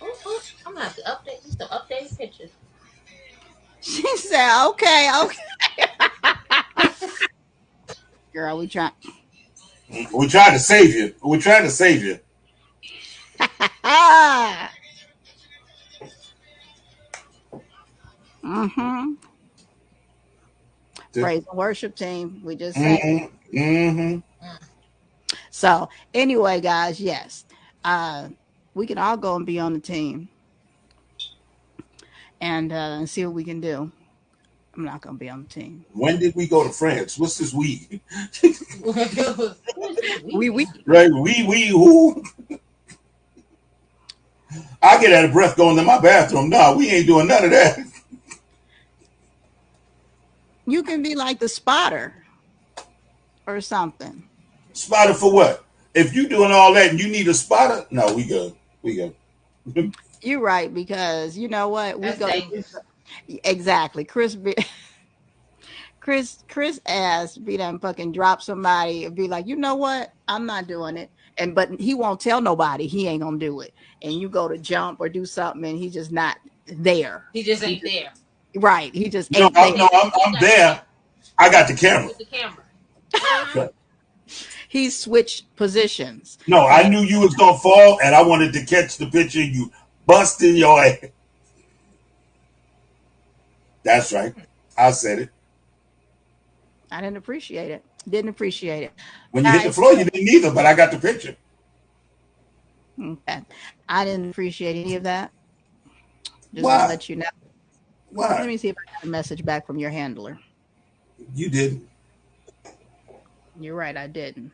Oh, I'm gonna have to update these some updated pictures. She said, okay, girl, we try. We're trying to save you. We're trying to save you. Mm-hmm. Praise and worship team. We just say. Mm-hmm. So anyway, guys, yes, we can all go and be on the team and see what we can do. I'm not gonna be on the team. When did we go to France? What's this we? We. Right? We who? I get out of breath going to my bathroom. No, we ain't doing none of that. You can be like the spotter or something. Spotter for what? If you doing all that and you need a spotter, no, we good. We good. You're right, because you know what? We That's go dangerous. exactly. Chris asked be done fucking drop somebody and be like, you know what? I'm not doing it. But he won't tell nobody he ain't gonna do it. And you go to jump or do something and he's just not there. He just ain't there. Right. He just No, ain't there. I'm there. I got the camera. With the camera. He switched positions. No, I knew you was gonna fall, and I wanted to catch the picture. You busting your ass. That's right. I said it. I didn't appreciate it. Didn't appreciate it. When you hit the floor, you didn't either, but I got the picture. Okay. I didn't appreciate any of that. Just Why? want to let you know. Why? Let me see if I got a message back from your handler. You didn't. You're right, I didn't.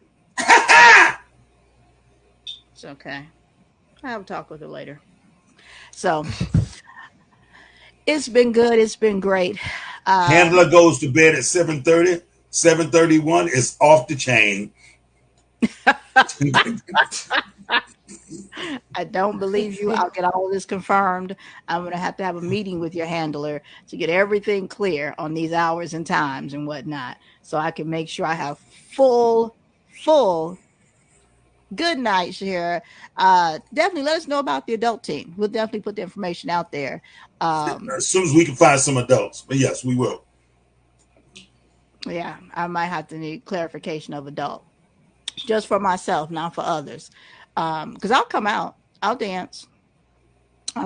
It's okay. I'll talk with her later. So it's been good. It's been great. Handler goes to bed at 7:30. 7:31 is off the chain. I don't believe you. I'll get all of this confirmed. I'm going to have a meeting with your handler to get everything clear on these hours and times and whatnot, so I can make sure I have full good night, Shahira. Definitely let us know about the adult team. We'll definitely put the information out there. As soon as we can find some adults. But yes, we will. Yeah, I might have to need clarification of adult. Just for myself, not for others. Because I'll come out. I'll dance. But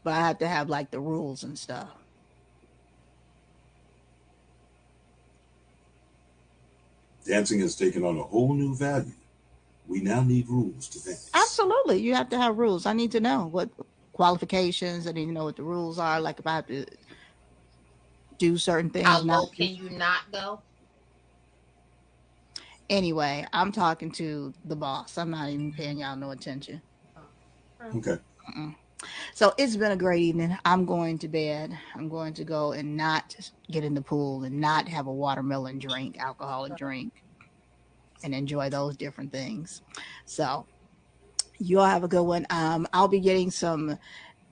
I have to have like the rules and stuff. Dancing has taken on a whole new value. We now need rules to dance. Absolutely. You have to have rules. I need to know what qualifications. I need to know what the rules are. Like if I have to do certain things. How low can you not go? Anyway, I'm talking to the boss. I'm not even paying y'all no attention. Okay. So it's been a great evening. I'm going to bed. I'm going to go and not get in the pool and not have a watermelon drink, alcoholic drink, and enjoy those different things. So you all have a good one. I'll be getting some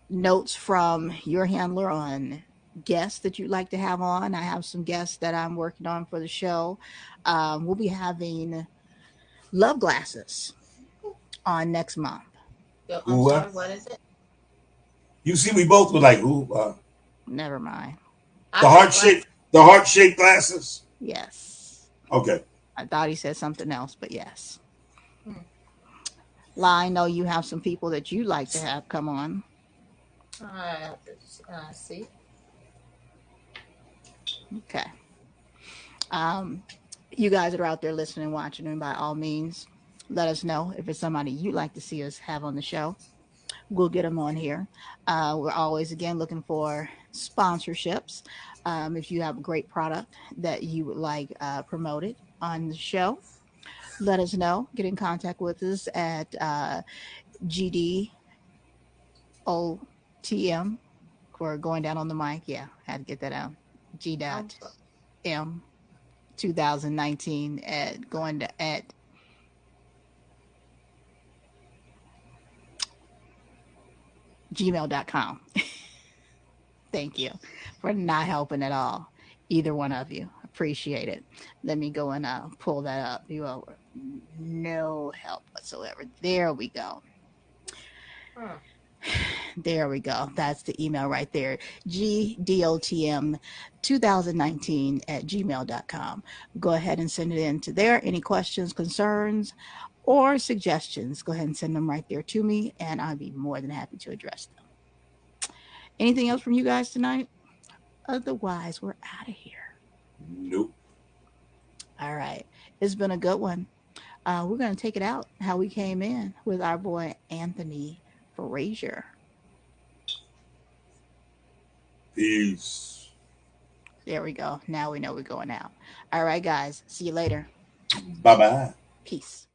notes from your handler on guests that you'd like to have on. I have some guests that I'm working on for the show. We'll be having Love Glasses on next month. I'm sorry, what is it? You see, we both were like, ooh. Never mind. The heart-shaped glasses? Yes. Okay. I thought he said something else, but yes. I know you have some people that you like to have come on. See. Okay. You guys that are out there listening and watching, and by all means, let us know if it's somebody you'd like to see us have on the show. We'll get them on here. We're always, again, looking for sponsorships. If you have a great product that you would like promoted on the show, let us know. Get in contact with us at GDOTM for going down on the mic. Yeah, I had to get that out. G.M 2019 at gmail.com. Thank you for not helping at all. Either one of you. Appreciate it. Let me go and pull that up. You all were no help whatsoever. There we go. Hmm. There we go. That's the email right there. GDOTM2019 at gmail.com. Go ahead and send it in to there. Any questions, concerns, or suggestions, go ahead and send them right there to me, and I'll be more than happy to address them. Anything else from you guys tonight? Otherwise, we're out of here. Nope. All right. It's been a good one. We're going to take it out how we came in with our boy Anthony Frazier. Peace. There we go. Now we know we're going out. All right, guys. See you later. Bye bye. Peace.